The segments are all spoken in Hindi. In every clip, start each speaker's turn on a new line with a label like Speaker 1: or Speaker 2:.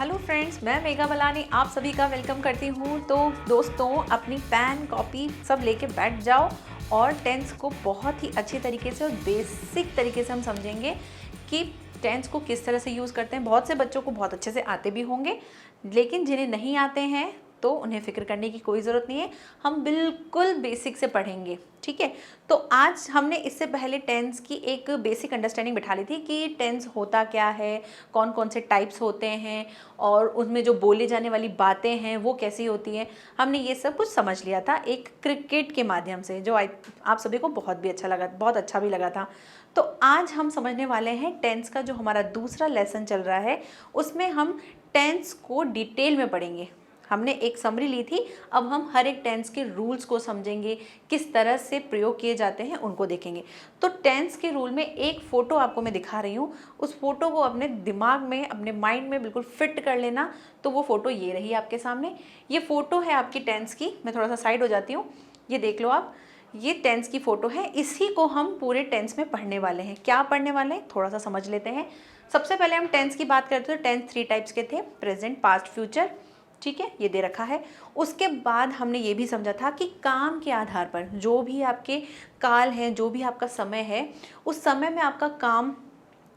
Speaker 1: हेलो फ्रेंड्स, मैं मेघा बलानी आप सभी का वेलकम करती हूँ। तो दोस्तों, अपनी पेन कॉपी सब लेके बैठ जाओ और टेंस को बहुत ही अच्छे तरीके से और बेसिक तरीके से हम समझेंगे कि टेंस को किस तरह से यूज़ करते हैं। बहुत से बच्चों को बहुत अच्छे से आते भी होंगे, लेकिन जिन्हें नहीं आते हैं तो उन्हें फ़िक्र करने की कोई ज़रूरत नहीं है। हम बिल्कुल बेसिक से पढ़ेंगे, ठीक है। तो आज हमने इससे पहले टेंस की एक बेसिक अंडरस्टैंडिंग बिठा ली थी कि टेंस होता क्या है, कौन कौन से टाइप्स होते हैं और उसमें जो बोले जाने वाली बातें हैं वो कैसी होती हैं। हमने ये सब कुछ समझ लिया था एक क्रिकेट के माध्यम से, जो आप सभी को बहुत अच्छा भी लगा था। तो आज हम समझने वाले हैं टेंस का जो हमारा दूसरा लेसन चल रहा है, उसमें हम टेंस को डिटेल में पढ़ेंगे। हमने एक समरी ली थी, अब हम हर एक टेंस के रूल्स को समझेंगे, किस तरह से प्रयोग किए जाते हैं उनको देखेंगे। तो टेंस के रूल में एक फ़ोटो आपको मैं दिखा रही हूँ, उस फोटो को अपने दिमाग में, अपने माइंड में बिल्कुल फिट कर लेना। तो वो फ़ोटो ये रही आपके सामने, ये फ़ोटो है आपकी टेंस की। मैं थोड़ा सा साइड हो जाती हूँ, ये देख लो आप, ये टेंस की फ़ोटो है। इसी को हम पूरे टेंस में पढ़ने वाले हैं। क्या पढ़ने वाले हैं थोड़ा सा समझ लेते हैं। सबसे पहले हम टेंस की बात करते तो टेंस 3 टाइप्स के थे, प्रेजेंट, पास्ट, फ्यूचर, ठीक है, ये दे रखा है। उसके बाद हमने ये भी समझा था कि काम के आधार पर जो भी आपके काल हैं, जो भी आपका समय है, उस समय में आपका काम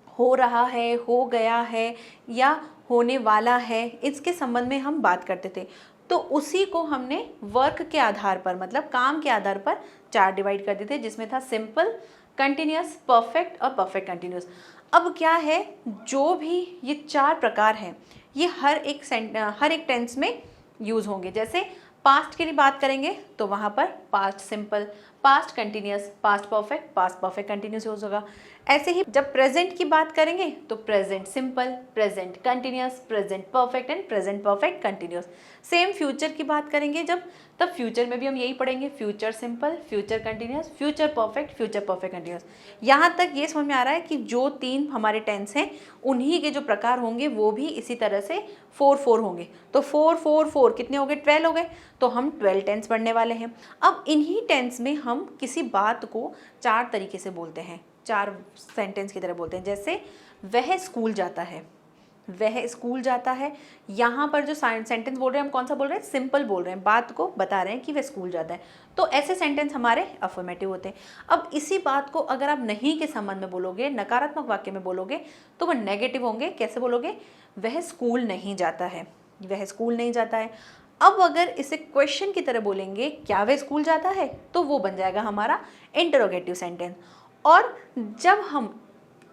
Speaker 1: हो रहा है, हो गया है या होने वाला है, इसके संबंध में हम बात करते थे। तो उसी को हमने वर्क के आधार पर, मतलब काम के आधार पर 4 डिवाइड कर देते थे, जिसमें था सिंपल, कंटिन्यूस, परफेक्ट और परफेक्ट कंटिन्यूस। अब क्या है, जो भी ये 4 प्रकार हैं, ये हर एक टेंस में यूज़ होंगे। जैसे पास्ट की बात करेंगे तो वहाँ पर past simple, past continuous, past perfect, past perfect continuous use होगा। ऐसे ही जब प्रेजेंट की बात करेंगे तो present simple, present continuous, present perfect and present perfect continuous. Same future की बात करेंगे जब, तब फ्यूचर में भी हम यही पढ़ेंगे, future simple, future continuous, future perfect continuous. यहाँ तक ये समझ में आ रहा है कि जो 3 हमारे टेंस हैं, उन्हीं के जो प्रकार होंगे वो भी इसी तरह से 4 होंगे। तो 4 कितने हो गए, 12 हो गए। तो हम 12 टेंस पढ़ने वाले हैं। अब इन्हीं टेंस में हम किसी बात को 4 तरीके से बोलते हैं, 4 सेंटेंस की तरह बोलते हैं। जैसे वह स्कूल जाता है, वह स्कूल जाता है। यहाँ पर जो सेंटेंस बोल रहे हैं हम कौन सा बोल रहे हैं, सिंपल बोल रहे हैं, बात को बता रहे हैं कि वह स्कूल जाता है। तो ऐसे सेंटेंस हमारे अफर्मेटिव होते हैं। अब इसी बात को अगर आप नहीं के संबंध में बोलोगे, नकारात्मक वाक्य में बोलोगे, तो वह नेगेटिव होंगे। कैसे बोलोगे, वह स्कूल नहीं जाता है, वह स्कूल नहीं जाता है। अब अगर इसे क्वेश्चन की तरह बोलेंगे, क्या वह स्कूल जाता है, तो वो बन जाएगा हमारा इंटरोगेटिव सेंटेंस। और जब हम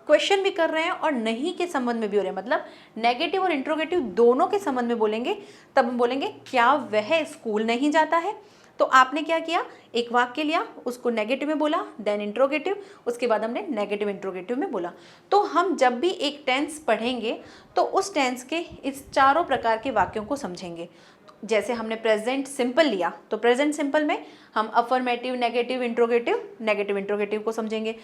Speaker 1: क्वेश्चन भी कर रहे हैं और नहीं के संबंध में भी हो रहे हैं, मतलब नेगेटिव और इंट्रोगेटिव दोनों के संबंध में बोलेंगे, तब हम बोलेंगे क्या वह स्कूल नहीं जाता है। तो आपने क्या किया, एक वाक्य लिया, उसको नेगेटिव में बोला, देन इंट्रोगेटिव, उसके बाद हमने नेगेटिव इंट्रोगेटिव में बोला। तो हम जब भी एक टेंस पढ़ेंगे तो उस टेंस के इस चारों प्रकार के वाक्यों को समझेंगे। जैसे हमने प्रेजेंट सिंपल लिया, तो प्रेजेंट सिंपल में हम अफर्मेटिव, नेगेटिव इंट्रोगेटिव को समझेंगे।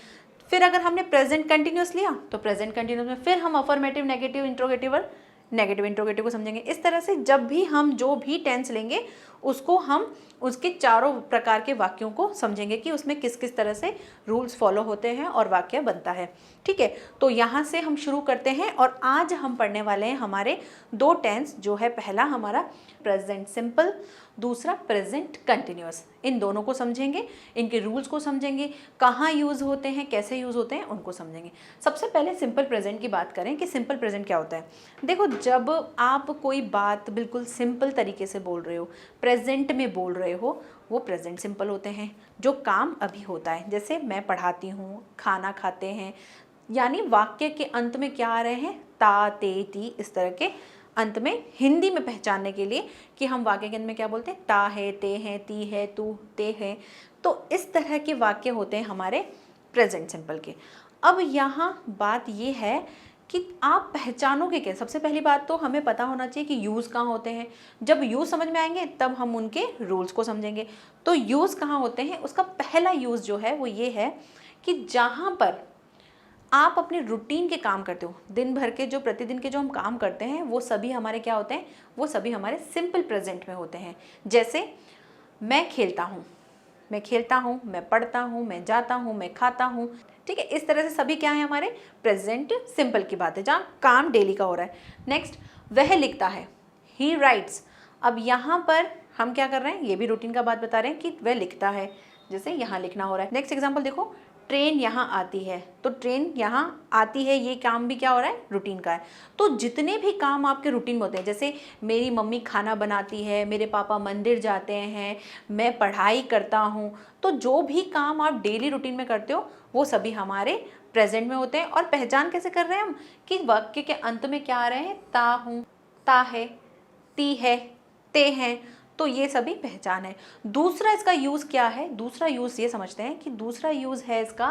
Speaker 1: फिर अगर हमने प्रेजेंट कंटिन्यूस लिया, तो प्रेजेंट कंटिन्यूस में फिर हम अफर्मेटिव, नेगेटिव इंट्रोगेटिव को समझेंगे। इस तरह से जब भी हम जो भी टेंस लेंगे, उसको हम उसके चारों प्रकार के वाक्यों को समझेंगे कि उसमें किस किस तरह से रूल्स फॉलो होते हैं और वाक्य बनता है, ठीक है। तो यहाँ से हम शुरू करते हैं और आज हम पढ़ने वाले हैं हमारे 2 टेंस, जो है पहला हमारा प्रेजेंट सिंपल, दूसरा प्रेजेंट कंटिन्यूस। इन दोनों को समझेंगे, इनके रूल्स को समझेंगे, कहाँ यूज़ होते हैं, कैसे यूज़ होते हैं, उनको समझेंगे। सबसे पहले सिंपल प्रेजेंट की बात करें कि सिंपल प्रेजेंट क्या होता है। देखो, जब आप कोई बात बिल्कुल सिंपल तरीके से बोल रहे हो, प्रेजेंट में बोल रहे हो, वो प्रेजेंट सिंपल होते हैं। जो काम अभी होता है, जैसे मैं पढ़ाती हूँ, खाना खाते हैं, यानी वाक्य के अंत में क्या आ रहे हैं, ता, ते, ती, इस तरह के अंत में, हिंदी में पहचानने के लिए कि हम वाक्य के अंत में क्या बोलते हैं, ता है, ते है, ती है, तू, ते है। तो इस तरह के वाक्य होते हैं हमारे प्रेजेंट सिंपल के। अब यहाँ बात ये है कि आप पहचानोगे क्या। सबसे पहली बात तो हमें पता होना चाहिए कि यूज़ कहाँ होते हैं। जब यूज़ समझ में आएंगे तब हम उनके रूल्स को समझेंगे। तो यूज़ कहाँ होते हैं, उसका पहला यूज़ जो है वो ये है कि जहाँ पर आप अपने रूटीन के काम करते हो, दिन भर के जो प्रतिदिन के जो हम काम करते हैं, वो सभी हमारे क्या होते हैं, वो सभी हमारे सिंपल प्रेजेंट में होते हैं। जैसे मैं खेलता हूँ, मैं पढ़ता हूँ, मैं जाता हूँ, मैं खाता हूँ, ठीक है, इस तरह से सभी क्या है हमारे प्रेजेंट सिंपल की बात है जहाँ काम डेली का हो रहा है। नेक्स्ट, वह लिखता है, ही राइट्स। अब यहाँ पर हम क्या कर रहे हैं, ये भी रूटीन का बात बता रहे हैं कि वह लिखता है, जैसे यहाँ लिखना हो रहा है। नेक्स्ट एग्जाम्पल देखो, ट्रेन यहाँ आती है, तो ट्रेन यहाँ आती है, ये काम भी क्या हो रहा है, रूटीन का है। तो जितने भी काम आपके रूटीन में होते हैं, जैसे मेरी मम्मी खाना बनाती है, मेरे पापा मंदिर जाते हैं, मैं पढ़ाई करता हूँ, तो जो भी काम आप डेली रूटीन में करते हो वो सभी हमारे प्रेजेंट में होते हैं। और पहचान कैसे कर रहे हैं हम कि वाक्य के अंत में क्या आ रहे हैं, ता हूँ, ता है, ती है, ते हैं, तो ये सभी पहचान है। दूसरा इसका यूज़ क्या है, दूसरा यूज़ ये समझते हैं कि दूसरा यूज़ है इसका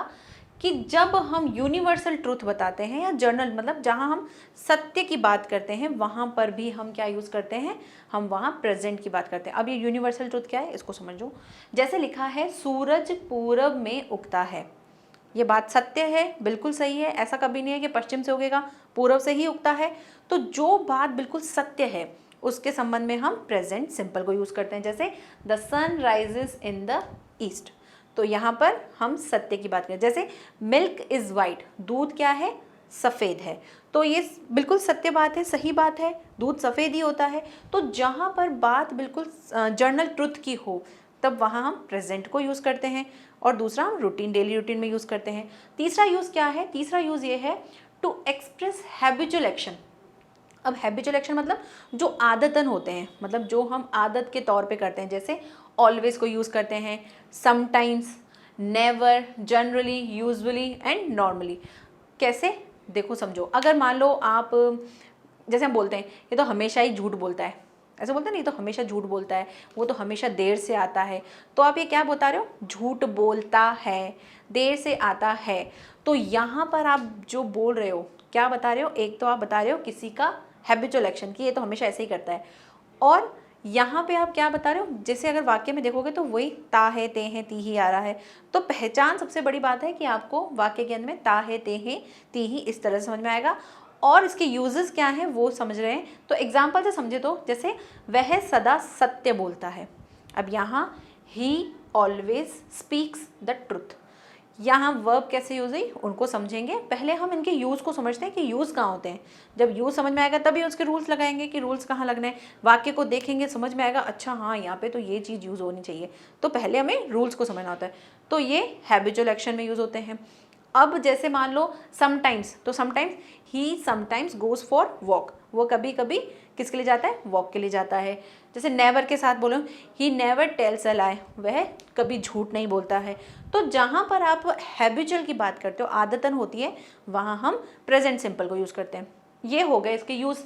Speaker 1: कि जब हम यूनिवर्सल ट्रूथ बताते हैं या जर्नल मतलब जहाँ हम सत्य की बात करते हैं वहाँ पर भी हम क्या यूज़ करते हैं, हम वहाँ प्रेजेंट की बात करते हैं। अब ये यूनिवर्सल ट्रूथ क्या है इसको समझो। जैसे लिखा है सूरज पूरब में उगता है, ये बात सत्य है, बिल्कुल सही है, ऐसा कभी नहीं है कि पश्चिम से उगेगा, पूर्व से ही उगता है। तो जो बात बिल्कुल सत्य है उसके संबंध में हम प्रेजेंट सिंपल को यूज़ करते हैं। जैसे the sun rises in the east, तो यहाँ पर हम सत्य की बात करें। जैसे मिल्क इज़ वाइट, दूध क्या है, सफ़ेद है, तो ये बिल्कुल सत्य बात है, सही बात है, दूध सफ़ेद ही होता है। तो जहाँ पर बात बिल्कुल जर्नल ट्रुथ की हो तब वहाँ हम प्रेजेंट को यूज़ करते हैं। और दूसरा हम रूटीन, डेली रूटीन में यूज़ करते हैं। तीसरा यूज़ क्या है, तीसरा यूज़ ये है टू एक्सप्रेस हैबिचुअल एक्शन। अब हैबिचुअल एक्शन मतलब जो आदतन होते हैं, मतलब जो हम आदत के तौर पे करते हैं। जैसे ऑलवेज को यूज़ करते हैं, sometimes, never, generally, usually and normally. कैसे, देखो समझो, अगर मान लो आप, जैसे हम बोलते हैं ये तो हमेशा ही झूठ बोलता है, ऐसे बोलते हैं नहीं, तो हमेशा झूठ बोलता है, वो तो हमेशा देर से आता है, तो आप ये क्या बता रहे हो, झूठ बोलता है, देर से आता है। तो यहाँ पर आप जो बोल रहे हो क्या बता रहे हो, एक तो आप बता रहे हो किसी का हैबिचुअल एक्शन कि ये तो हमेशा ऐसे ही करता है, और यहाँ पे आप क्या बता रहे हो, जैसे अगर वाक्य में देखोगे तो वही ता है, ते हैं, ती ही आ रहा है। तो पहचान सबसे बड़ी बात है कि आपको वाक्य के अंत में ता है, ते हैं, ती ही इस तरह से समझ में आएगा। और इसके यूजेस क्या हैं वो समझ रहे हैं, तो एग्जाम्पल से समझे तो जैसे वह सदा सत्य बोलता है। अब यहाँ ही ऑलवेज स्पीक्स द ट्रुथ, यहाँ वर्ब कैसे यूज हुई उनको समझेंगे। पहले हम इनके यूज़ को समझते हैं कि यूज़ कहाँ होते हैं। जब यूज़ समझ में आएगा तभी उसके रूल्स लगाएंगे कि रूल्स कहाँ लगने हैं। वाक्य को देखेंगे, समझ में आएगा, अच्छा हाँ यहाँ पे तो ये चीज़ यूज़ होनी चाहिए, तो पहले हमें रूल्स को समझना होता है। तो ये हैबिचुअल एक्शन में यूज़ होते हैं। अब जैसे मान लो समटाइम्स, तो sometimes he sometimes goes for walk, वो कभी कभी किसके लिए जाता है, वॉक के लिए जाता है। जैसे नेवर के साथ बोलो, ही नेवर टेल्स अ लाई, वह कभी झूठ नहीं बोलता है। तो जहाँ पर आप हैबिचुअल की बात करते हो, आदतन होती है, वहाँ हम प्रेजेंट सिंपल को यूज़ करते हैं। ये हो गए इसके यूज़।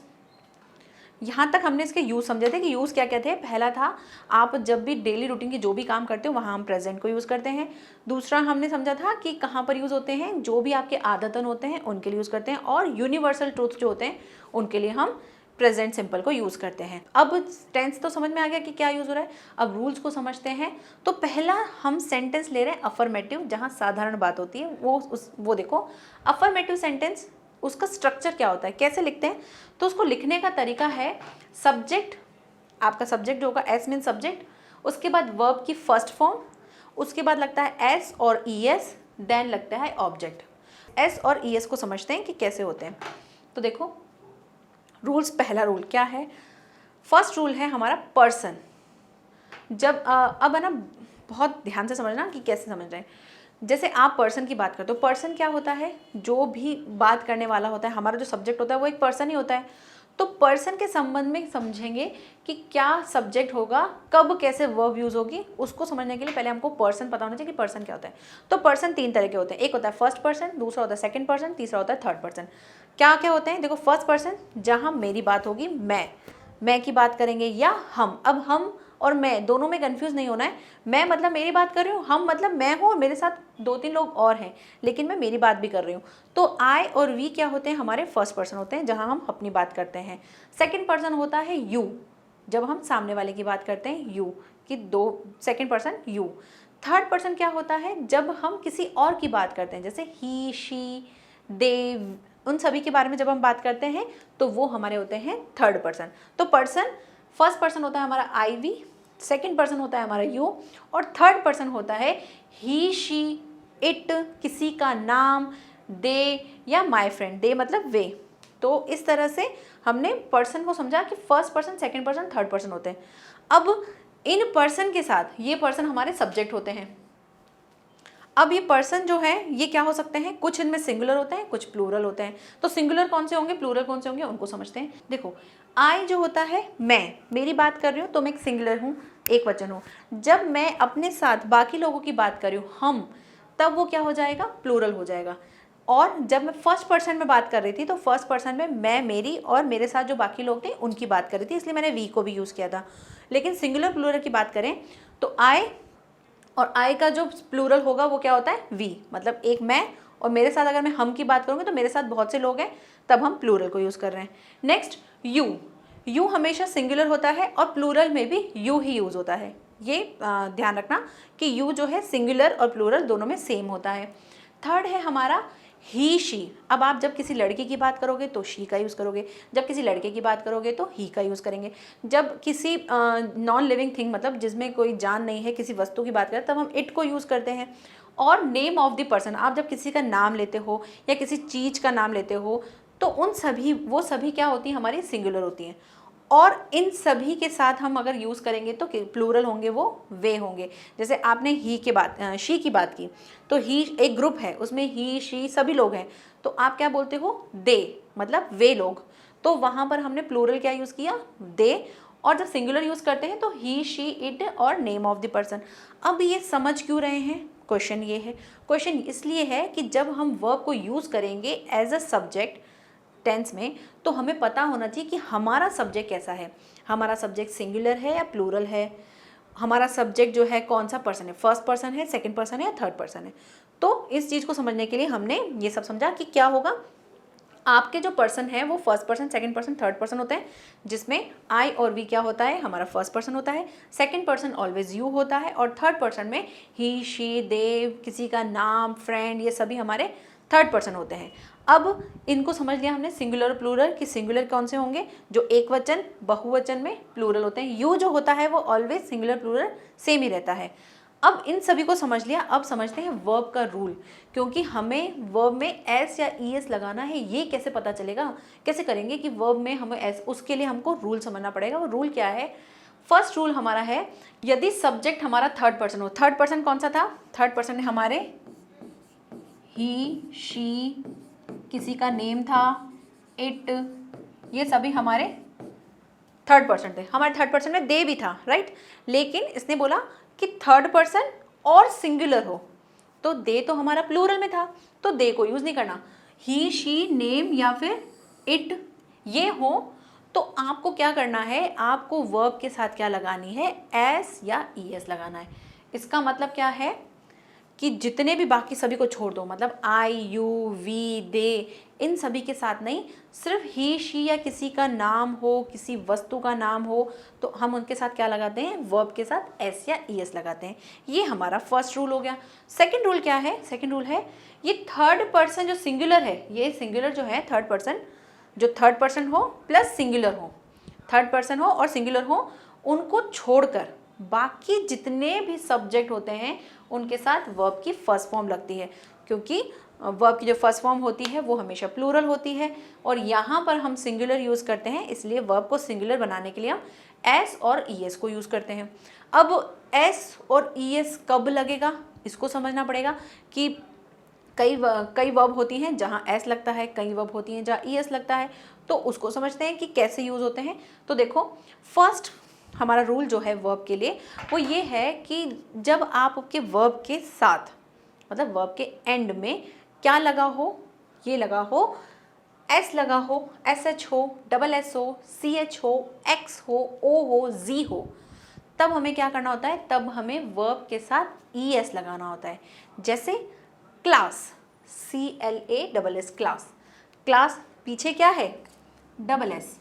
Speaker 1: यहाँ तक हमने इसके यूज़ समझे थे कि यूज़ क्या क्या थे। पहला था आप जब भी डेली रूटीन की जो भी काम करते हो वहाँ हम प्रेजेंट को यूज़ करते हैं। दूसरा हमने समझा था कि कहाँ पर यूज़ होते हैं, जो भी आपके आदतन होते हैं उनके लिए यूज़ करते हैं, और यूनिवर्सल ट्रूथ जो होते हैं उनके लिए हम प्रेजेंट सिंपल को यूज़ करते हैं। अब टेंस तो समझ में आ गया कि क्या यूज़ हो रहा है। अब रूल्स को समझते हैं। तो पहला हम सेंटेंस ले रहे हैं अफर्मेटिव, जहाँ साधारण बात होती है, वो देखो अफर्मेटिव सेंटेंस, उसका स्ट्रक्चर क्या होता है, कैसे लिखते हैं। तो उसको लिखने का तरीका है, सब्जेक्ट, आपका सब्जेक्ट जो होगा एस मीन सब्जेक्ट, उसके बाद वर्ब की फर्स्ट फॉर्म, उसके बाद लगता है एस और ई एस, देन लगता है ऑब्जेक्ट। एस और ई एस को समझते हैं कि कैसे होते हैं। तो देखो रूल्स, पहला रूल क्या है, फर्स्ट रूल है हमारा पर्सन। जब अब है ना, बहुत ध्यान से समझना कि कैसे समझ रहे हैं। जैसे आप पर्सन की बात करते हो, पर्सन क्या होता है, जो भी बात करने वाला होता है, हमारा जो सब्जेक्ट होता है वो एक पर्सन ही होता है। तो पर्सन के संबंध में समझेंगे कि क्या सब्जेक्ट होगा, कब कैसे वर्ब यूज़ होगी, उसको समझने के लिए पहले हमको पर्सन पता होना चाहिए कि पर्सन क्या होता है। तो पर्सन तीन तरह के होते हैं, एक होता है फर्स्ट पर्सन, दूसरा होता है सेकंड पर्सन, तीसरा होता है थर्ड पर्सन। क्या क्या होते हैं, देखो फर्स्ट पर्सन जहाँ मेरी बात होगी, मैं की बात करेंगे, या हम। अब हम और मैं दोनों में कंफ्यूज नहीं होना है। मैं मतलब मेरी बात कर रही हूँ, हम मतलब मैं हूँ और मेरे साथ दो तीन लोग और हैं, लेकिन मैं मेरी बात भी कर रही हूँ। तो आई और वी क्या होते हैं, हमारे फर्स्ट पर्सन होते हैं, जहाँ हम अपनी बात करते हैं। सेकंड पर्सन होता है यू, जब हम सामने वाले की बात करते हैं, यू कि दो, second person you. Third person क्या होता है, जब हम किसी और की बात करते हैं, जैसे ही, शी, दे, उन सभी के बारे में जब हम बात करते हैं तो वो हमारे होते हैं थर्ड पर्सन। तो पर्सन, फर्स्ट पर्सन होता है हमारा आई वी, सेकेंड पर्सन होता है हमारा यू, और थर्ड पर्सन होता है ही, शी, इट, किसी का नाम, दे या माय फ्रेंड, दे मतलब वे। तो इस तरह से हमने पर्सन को समझा कि first person, second person, third person होते हैं। अब इन पर्सन के साथ ये पर्सन हमारे सब्जेक्ट होते हैं। अब ये पर्सन जो है ये क्या हो सकते हैं, कुछ इनमें सिंगुलर होते हैं, कुछ प्लूरल होते हैं। तो सिंगुलर कौन से होंगे, प्लूरल कौन से होंगे, उनको समझते हैं। देखो आई जो होता है मैं, मेरी बात कर रही हूँ तो मैं एक सिंगुलर हूँ, एक वचन हूँ। जब मैं अपने साथ बाकी लोगों की बात कर रही हूँ, हम, तब वो क्या हो जाएगा, प्लूरल हो जाएगा। और जब मैं फर्स्ट पर्सन में बात कर रही थी तो फर्स्ट पर्सन में मैं, मेरी और मेरे साथ जो बाकी लोग थे उनकी बात कर रही थी, इसलिए मैंने वी को भी यूज़ किया था। लेकिन सिंगुलर प्लूरल की बात करें तो आई और आई का जो प्लूरल होगा वो क्या होता है, वी। मतलब एक मैं और मेरे साथ अगर मैं हम की बात करूँगी तो मेरे साथ बहुत से लोग हैं, तब हम प्लूरल को यूज़ कर रहे हैं। नेक्स्ट यू, यू हमेशा सिंगुलर होता है और प्लूरल में भी यू ही यूज़ होता है। ये ध्यान रखना कि यू जो है सिंगुलर और प्लूरल दोनों में सेम होता है। थर्ड है हमारा ही शी। अब आप जब किसी लड़की की बात करोगे तो शी का यूज़ करोगे, जब किसी लड़के की बात करोगे तो ही का यूज़ करेंगे। जब किसी नॉन लिविंग थिंग मतलब जिसमें कोई जान नहीं है, किसी वस्तु की बात करें तब हम इट को यूज़ करते हैं। और नेम ऑफ द पर्सन, आप जब किसी का नाम लेते हो या किसी चीज़ का नाम लेते हो तो उन सभी, वो सभी क्या होती हैं, हमारी सिंगुलर होती हैं। और इन सभी के साथ हम अगर यूज़ करेंगे तो प्लूरल होंगे, वो वे होंगे। जैसे आपने ही के बात, शी की बात की, तो ही एक ग्रुप है, उसमें ही शी सभी लोग हैं, तो आप क्या बोलते हो, दे, मतलब वे लोग। तो वहाँ पर हमने प्लूरल क्या यूज़ किया, दे। और जब सिंगुलर यूज़ करते हैं तो ही, शी, इट और नेम ऑफ द पर्सन। अब ये समझ क्यों रहे हैं, क्वेश्चन ये है। क्वेश्चन इसलिए है कि जब हम वर्ब को यूज़ करेंगे एज अ सब्जेक्ट टेंस में तो हमें पता होना चाहिए कि हमारा सब्जेक्ट कैसा है, हमारा सब्जेक्ट सिंगुलर है या प्लूरल है, हमारा सब्जेक्ट जो है कौन सा पर्सन है, फर्स्ट पर्सन है, सेकंड पर्सन है या थर्ड पर्सन है। तो इस चीज़ को समझने के लिए हमने ये सब समझा कि क्या होगा, आपके जो पर्सन है वो first person, second person, third person होते हैं, जिसमें आई और वी क्या होता है, हमारा फर्स्ट पर्सन होता है, सेकंड पर्सन ऑलवेज यू होता है, और थर्ड पर्सन में ही, शी, दे, किसी का नाम, फ्रेंड, ये सभी हमारे थर्ड पर्सन होते हैं। अब इनको समझ लिया हमने सिंगुलर प्लूरल कि सिंगुलर कौन से होंगे, जो एक वचन, बहुवचन में प्लूरल होते हैं। यू जो होता है वो ऑलवेज सिंगुलर प्लूरल सेम ही रहता है। अब इन सभी को समझ लिया, अब समझते हैं वर्ब का रूल, क्योंकि हमें वर्ब में एस या ई एस लगाना है, ये कैसे पता चलेगा, कैसे करेंगे कि वर्ब में हमें एस, उसके लिए हमको रूल समझना पड़ेगा। वो रूल क्या है, फर्स्ट रूल हमारा है, यदि सब्जेक्ट हमारा थर्ड पर्सन हो, थर्ड पर्सन कौन सा था, थर्ड पर्सन में हमारे ही, शी, किसी का नेम था, इट, ये सभी हमारे थर्ड पर्सन थे। हमारे थर्ड पर्सन में दे भी था, राइट। लेकिन इसने बोला कि थर्ड पर्सन और सिंगुलर हो, तो दे तो हमारा प्लूरल में था, तो दे को यूज़ नहीं करना। ही, शी, नेम या फिर इट ये हो तो आपको क्या करना है, आपको वर्ब के साथ क्या लगानी है, एस या ई एस लगाना है। इसका मतलब क्या है कि जितने भी बाकी सभी को छोड़ दो, मतलब आई, यू, वी, दे, इन सभी के साथ नहीं, सिर्फ ही, शी या किसी का नाम हो, किसी वस्तु का नाम हो, तो हम उनके साथ क्या लगाते हैं, वर्ब के साथ एस या ई एस लगाते हैं। ये हमारा फर्स्ट रूल हो गया। सेकंड रूल क्या है, सेकंड रूल है ये थर्ड पर्सन जो सिंगुलर है, ये सिंगुलर जो है थर्ड पर्सन, जो थर्ड पर्सन हो प्लस सिंगुलर हो, थर्ड पर्सन हो और सिंगुलर हो, उनको छोड़कर बाकी जितने भी सब्जेक्ट होते हैं उनके साथ वर्ब की फर्स्ट फॉर्म लगती है, क्योंकि वर्ब की जो फर्स्ट फॉर्म होती है वो हमेशा प्लूरल होती है, और यहाँ पर हम सिंगुलर यूज़ करते हैं, इसलिए वर्ब को सिंगुलर बनाने के लिए हम एस और ई एस को यूज़ करते हैं। अब एस और ई एस कब लगेगा, इसको समझना पड़ेगा कि कई वर्ब होती हैं जहाँ एस लगता है, कई वर्ब होती हैं जहाँ ई एस लगता है, तो उसको समझते हैं कि कैसे यूज़ होते हैं। तो देखो फर्स्ट हमारा रूल जो है वर्ब के लिए वो ये है कि जब आपके वर्ब के साथ, मतलब वर्ब के एंड में क्या लगा हो, ये लगा हो, एस लगा हो, एस एच हो, डबल एस हो, सी एच हो, एक्स हो, ओ हो, जी हो, तब हमें क्या करना होता है, तब हमें वर्ब के साथ ई एस लगाना होता है। जैसे क्लास, CLASS क्लास, क्लास पीछे क्या है, डबल एस,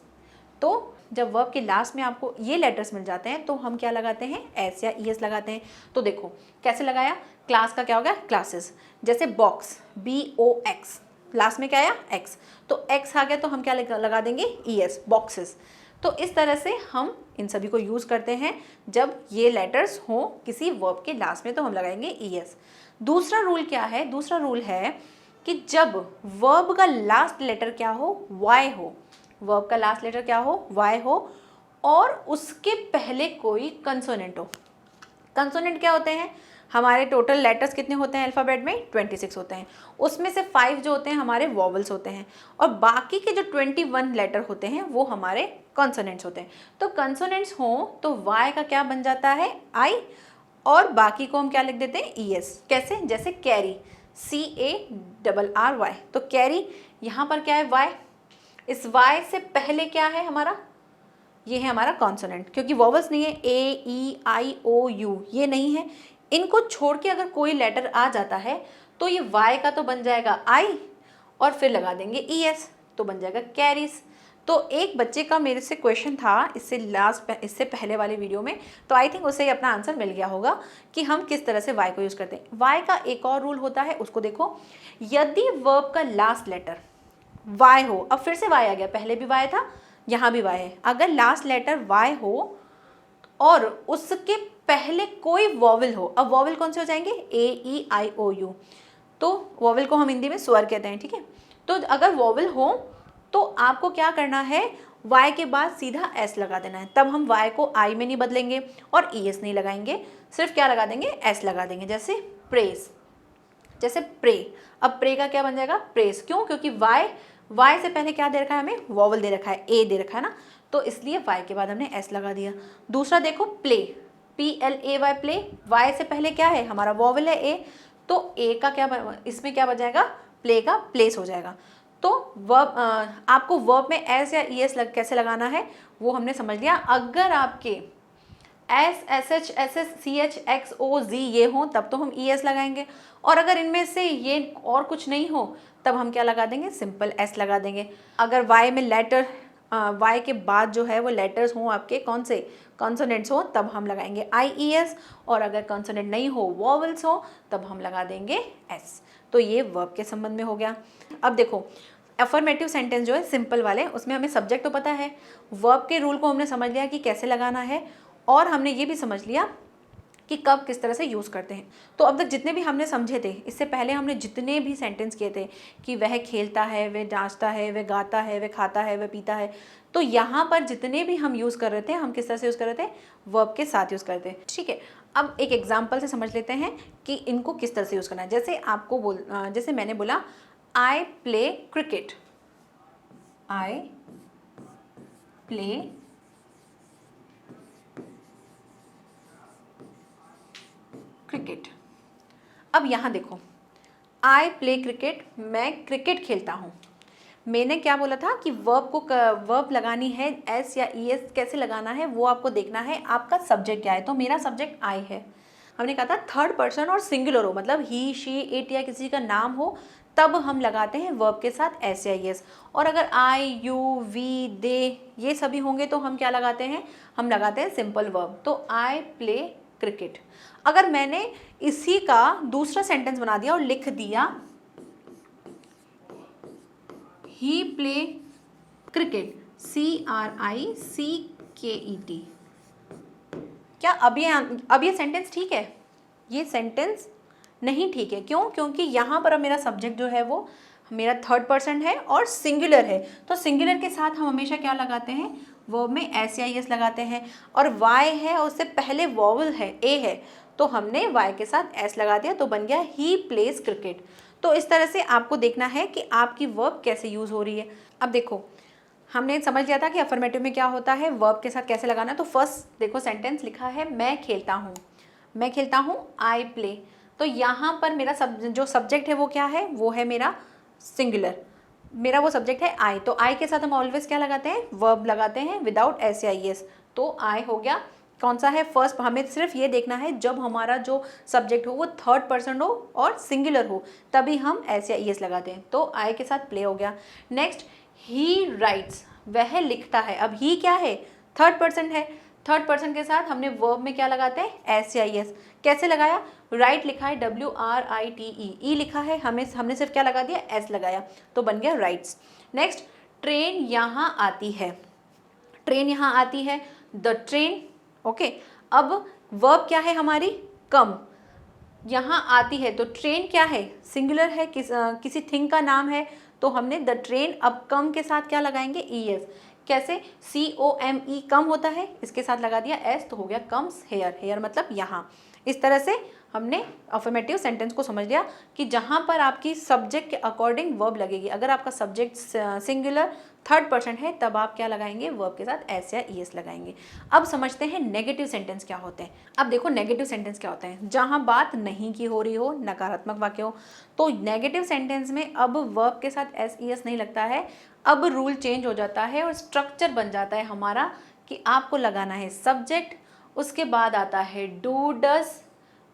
Speaker 1: तो जब वर्ब के लास्ट में आपको ये लेटर्स मिल जाते हैं तो हम क्या लगाते हैं, एस या ई एस लगाते हैं। तो देखो कैसे लगाया, क्लास का क्या हो गया, क्लासेस। जैसे बॉक्स, BOX, लास्ट में क्या आया, एक्स, तो एक्स आ गया तो हम क्या लगा देंगे, ई एस, बॉक्सेस। तो इस तरह से हम इन सभी को यूज़ करते हैं जब ये लेटर्स हों किसी वर्ब के लास्ट में, तो हम लगाएंगे ईएस। दूसरा रूल क्या है? दूसरा रूल है कि जब वर्ब का लास्ट लेटर क्या हो? वाई हो। वर्ब का लास्ट लेटर क्या हो? वाई हो, और उसके पहले कोई कंसोनेंट हो। कंसोनेंट क्या होते हैं? हमारे टोटल लेटर्स कितने होते हैं अल्फ़ाबेट में? 26 होते हैं। उसमें से 5 जो होते हैं हमारे वॉवल्स होते हैं, और बाकी के जो 21 लेटर होते हैं वो हमारे कॉन्सोनेंट्स होते हैं। तो कॉन्सोनेंट्स हों तो वाई का क्या बन जाता है? आई, और बाकी को हम क्या लिख देते हैं? ईएस। कैसे? जैसे कैरी, CARRY। तो कैरी यहाँ पर क्या है? वाई। इस वाई से पहले क्या है हमारा? ये है हमारा कॉन्सोनेंट, क्योंकि वॉवल्स नहीं है, AEIOU ये नहीं है। इनको छोड़ के अगर कोई लेटर आ जाता है तो ये वाई का तो बन जाएगा आई, और फिर लगा देंगे ES, तो बन जाएगा कैरीज। तो एक बच्चे का मेरे से क्वेश्चन था इससे पहले वाले वीडियो में, तो आई थिंक उसे अपना आंसर मिल गया होगा कि हम किस तरह से वाई को यूज़ करते हैं। वाई का एक और रूल होता है, उसको देखो। यदि वर्ब का लास्ट लेटर वाई हो, अब फिर से वाई आ गया, पहले भी वाई था, यहाँ भी वाई है। अगर लास्ट लेटर वाई हो और उसके पहले कोई वॉवल हो, अब वॉवल कौन से हो जाएंगे? AEIOU। तो वॉवल को हम हिंदी में स्वर कहते हैं, ठीक है। तो अगर वॉवल हो तो आपको क्या करना है? वाई के बाद सीधा एस लगा देना है। तब हम वाई को आई में नहीं बदलेंगे और ES नहीं लगाएंगे, सिर्फ क्या लगा देंगे? एस लगा देंगे। जैसे प्रेस, जैसे प्रे। अब प्रे का क्या बन जाएगा? प्रेस। क्यों? क्योंकि वाई से पहले क्या दे रखा है हमें? वॉवल दे रखा है, ए दे रखा है ना, तो इसलिए वाई के बाद हमने एस लगा दिया। दूसरा देखो, प्ले, PLAY, प्ले। वाई से पहले क्या है? हमारा वॉवल है ए, तो ए का क्या इसमें क्या बन प्ले का प्लेस हो जाएगा। तो वर्ब, आपको वर्ब में एस या ES कैसे लगाना है वो हमने समझ लिया। अगर आपके S, SH, SS, CH, X, O, Z ये हों तब तो हम ES लगाएंगे, और अगर इनमें से ये और कुछ नहीं हो तब हम क्या लगा देंगे? सिंपल एस लगा देंगे। अगर वाई में लेटर, वाई के बाद जो है वो लेटर्स हों आपके, कौन से? कॉन्सोनेंट्स हो, तब हम लगाएंगे IES, और अगर कॉन्सोनेंट नहीं हो, वॉवल्स हो, तब हम लगा देंगे एस। तो ये वर्ब के संबंध में हो गया। अब देखो, अफर्मेटिव सेंटेंस जो है सिंपल वाले, उसमें हमें सब्जेक्ट तो पता है, वर्ब के रूल को हमने समझ लिया कि कैसे लगाना है, और हमने ये भी समझ लिया कि कब किस तरह से यूज़ करते हैं। तो अब तक जितने भी हमने समझे थे, इससे पहले हमने जितने भी सेंटेंस किए थे कि वह खेलता है, वह नाचता है, वह गाता है, वह खाता है, वह पीता है, तो यहाँ पर जितने भी हम यूज़ कर रहे थे, हम किस तरह से यूज़ कर रहे थे? वर्ब के साथ यूज़ करते हैं, ठीक है। अब एक एग्जाम्पल से समझ लेते हैं कि इनको किस तरह से यूज़ करना है। जैसे मैंने बोला, I play cricket, I play cricket. अब यहाँ देखो, आई प्ले क्रिकेट, मैं क्रिकेट खेलता हूँ। मैंने क्या बोला था कि वर्ब लगानी है, एस या ES कैसे लगाना है वो आपको देखना है। आपका सब्जेक्ट क्या है? तो मेरा सब्जेक्ट आई है। हमने कहा था थर्ड पर्सन और सिंगुलर हो, मतलब ही, शी, इट या किसी का नाम हो, तब हम लगाते हैं वर्ब के साथ एस या ES। और अगर आई, यू, वी, दे ये सभी होंगे तो हम क्या लगाते हैं? हम लगाते हैं सिंपल वर्ब। तो आई प्ले क्रिकेट। अगर मैंने इसी का दूसरा सेंटेंस बना दिया और लिख दिया ही प्ले क्रिकेट, CRICKET, क्या अब ये सेंटेंस ठीक है? ये सेंटेंस नहीं ठीक है। क्यों? क्योंकि यहाँ पर अब मेरा सब्जेक्ट जो है वो मेरा थर्ड पर्सन है और सिंगुलर है, तो सिंगुलर के साथ हम हमेशा क्या लगाते हैं? वर्ब में एस या ES लगाते हैं। और वाई है और उससे पहले वॉवल है, ए है, तो हमने वाई के साथ एस लगा दिया, तो बन गया ही प्लेज क्रिकेट। तो इस तरह से आपको देखना है कि आपकी वर्ब कैसे यूज़ हो रही है। अब देखो, हमने समझ लिया था कि अफर्मेटिव में क्या होता है, वर्ब के साथ कैसे लगाना। तो फर्स्ट देखो, सेंटेंस लिखा है मैं खेलता हूँ, मैं खेलता हूँ, आई प्ले। तो यहाँ पर मेरा जो सब्जेक्ट है वो क्या है? वो है मेरा सिंगुलर, मेरा वो सब्जेक्ट है आई। तो आई के साथ हम ऑलवेज क्या लगाते हैं? वर्ब लगाते हैं विदाउट एस या ES। तो आई हो गया। कौन सा है? फर्स्ट। हमें सिर्फ ये देखना है जब हमारा जो सब्जेक्ट हो वो थर्ड पर्सन हो और सिंगुलर हो, तभी हम एस या ES लगाते हैं। तो आई के साथ प्ले हो गया। नेक्स्ट, ही राइट्स, वह लिखता है। अब ही क्या है? थर्ड पर्सन है। थर्ड पर्सन के साथ हमने वर्ब में क्या लगाते हैं? एस या ES। कैसे लगाया? राइट लिखा है, WRITE, ई लिखा है, हमने सिर्फ क्या लगा दिया? एस लगाया, तो बन गया राइट्स। नेक्स्ट, ट्रेन यहाँ आती है। ट्रेन यहाँ आती है, द ट्रेन। ओके, अब वर्ब क्या है हमारी, कम, यहाँ आती है तो ट्रेन क्या है, सिंगुलर है, किसी थिंग का नाम है, तो हमने द ट्रेन, अब कम के साथ क्या लगाएंगे, ES। कैसे, COME कम होता है, इसके साथ लगा दिया S तो हो गया कम्स हेयर, हेयर मतलब यहाँ। इस तरह से हमने अफर्मेटिव सेंटेंस को समझ लिया कि जहाँ पर आपकी सब्जेक्ट के अकॉर्डिंग वर्ब लगेगी। अगर आपका सब्जेक्ट सिंगुलर थर्ड पर्सन है तब आप क्या लगाएंगे, वर्ब के साथ S या ES लगाएंगे। अब समझते हैं नेगेटिव सेंटेंस क्या होते हैं। अब देखो नेगेटिव सेंटेंस क्या होते हैं, जहाँ बात नहीं की हो रही हो, नकारात्मक वाक्य हो, तो नेगेटिव सेंटेंस में अब वर्ब के साथ S ES नहीं लगता है। अब रूल चेंज हो जाता है और स्ट्रक्चर बन जाता है हमारा कि आपको लगाना है सब्जेक्ट, उसके बाद आता है डू डज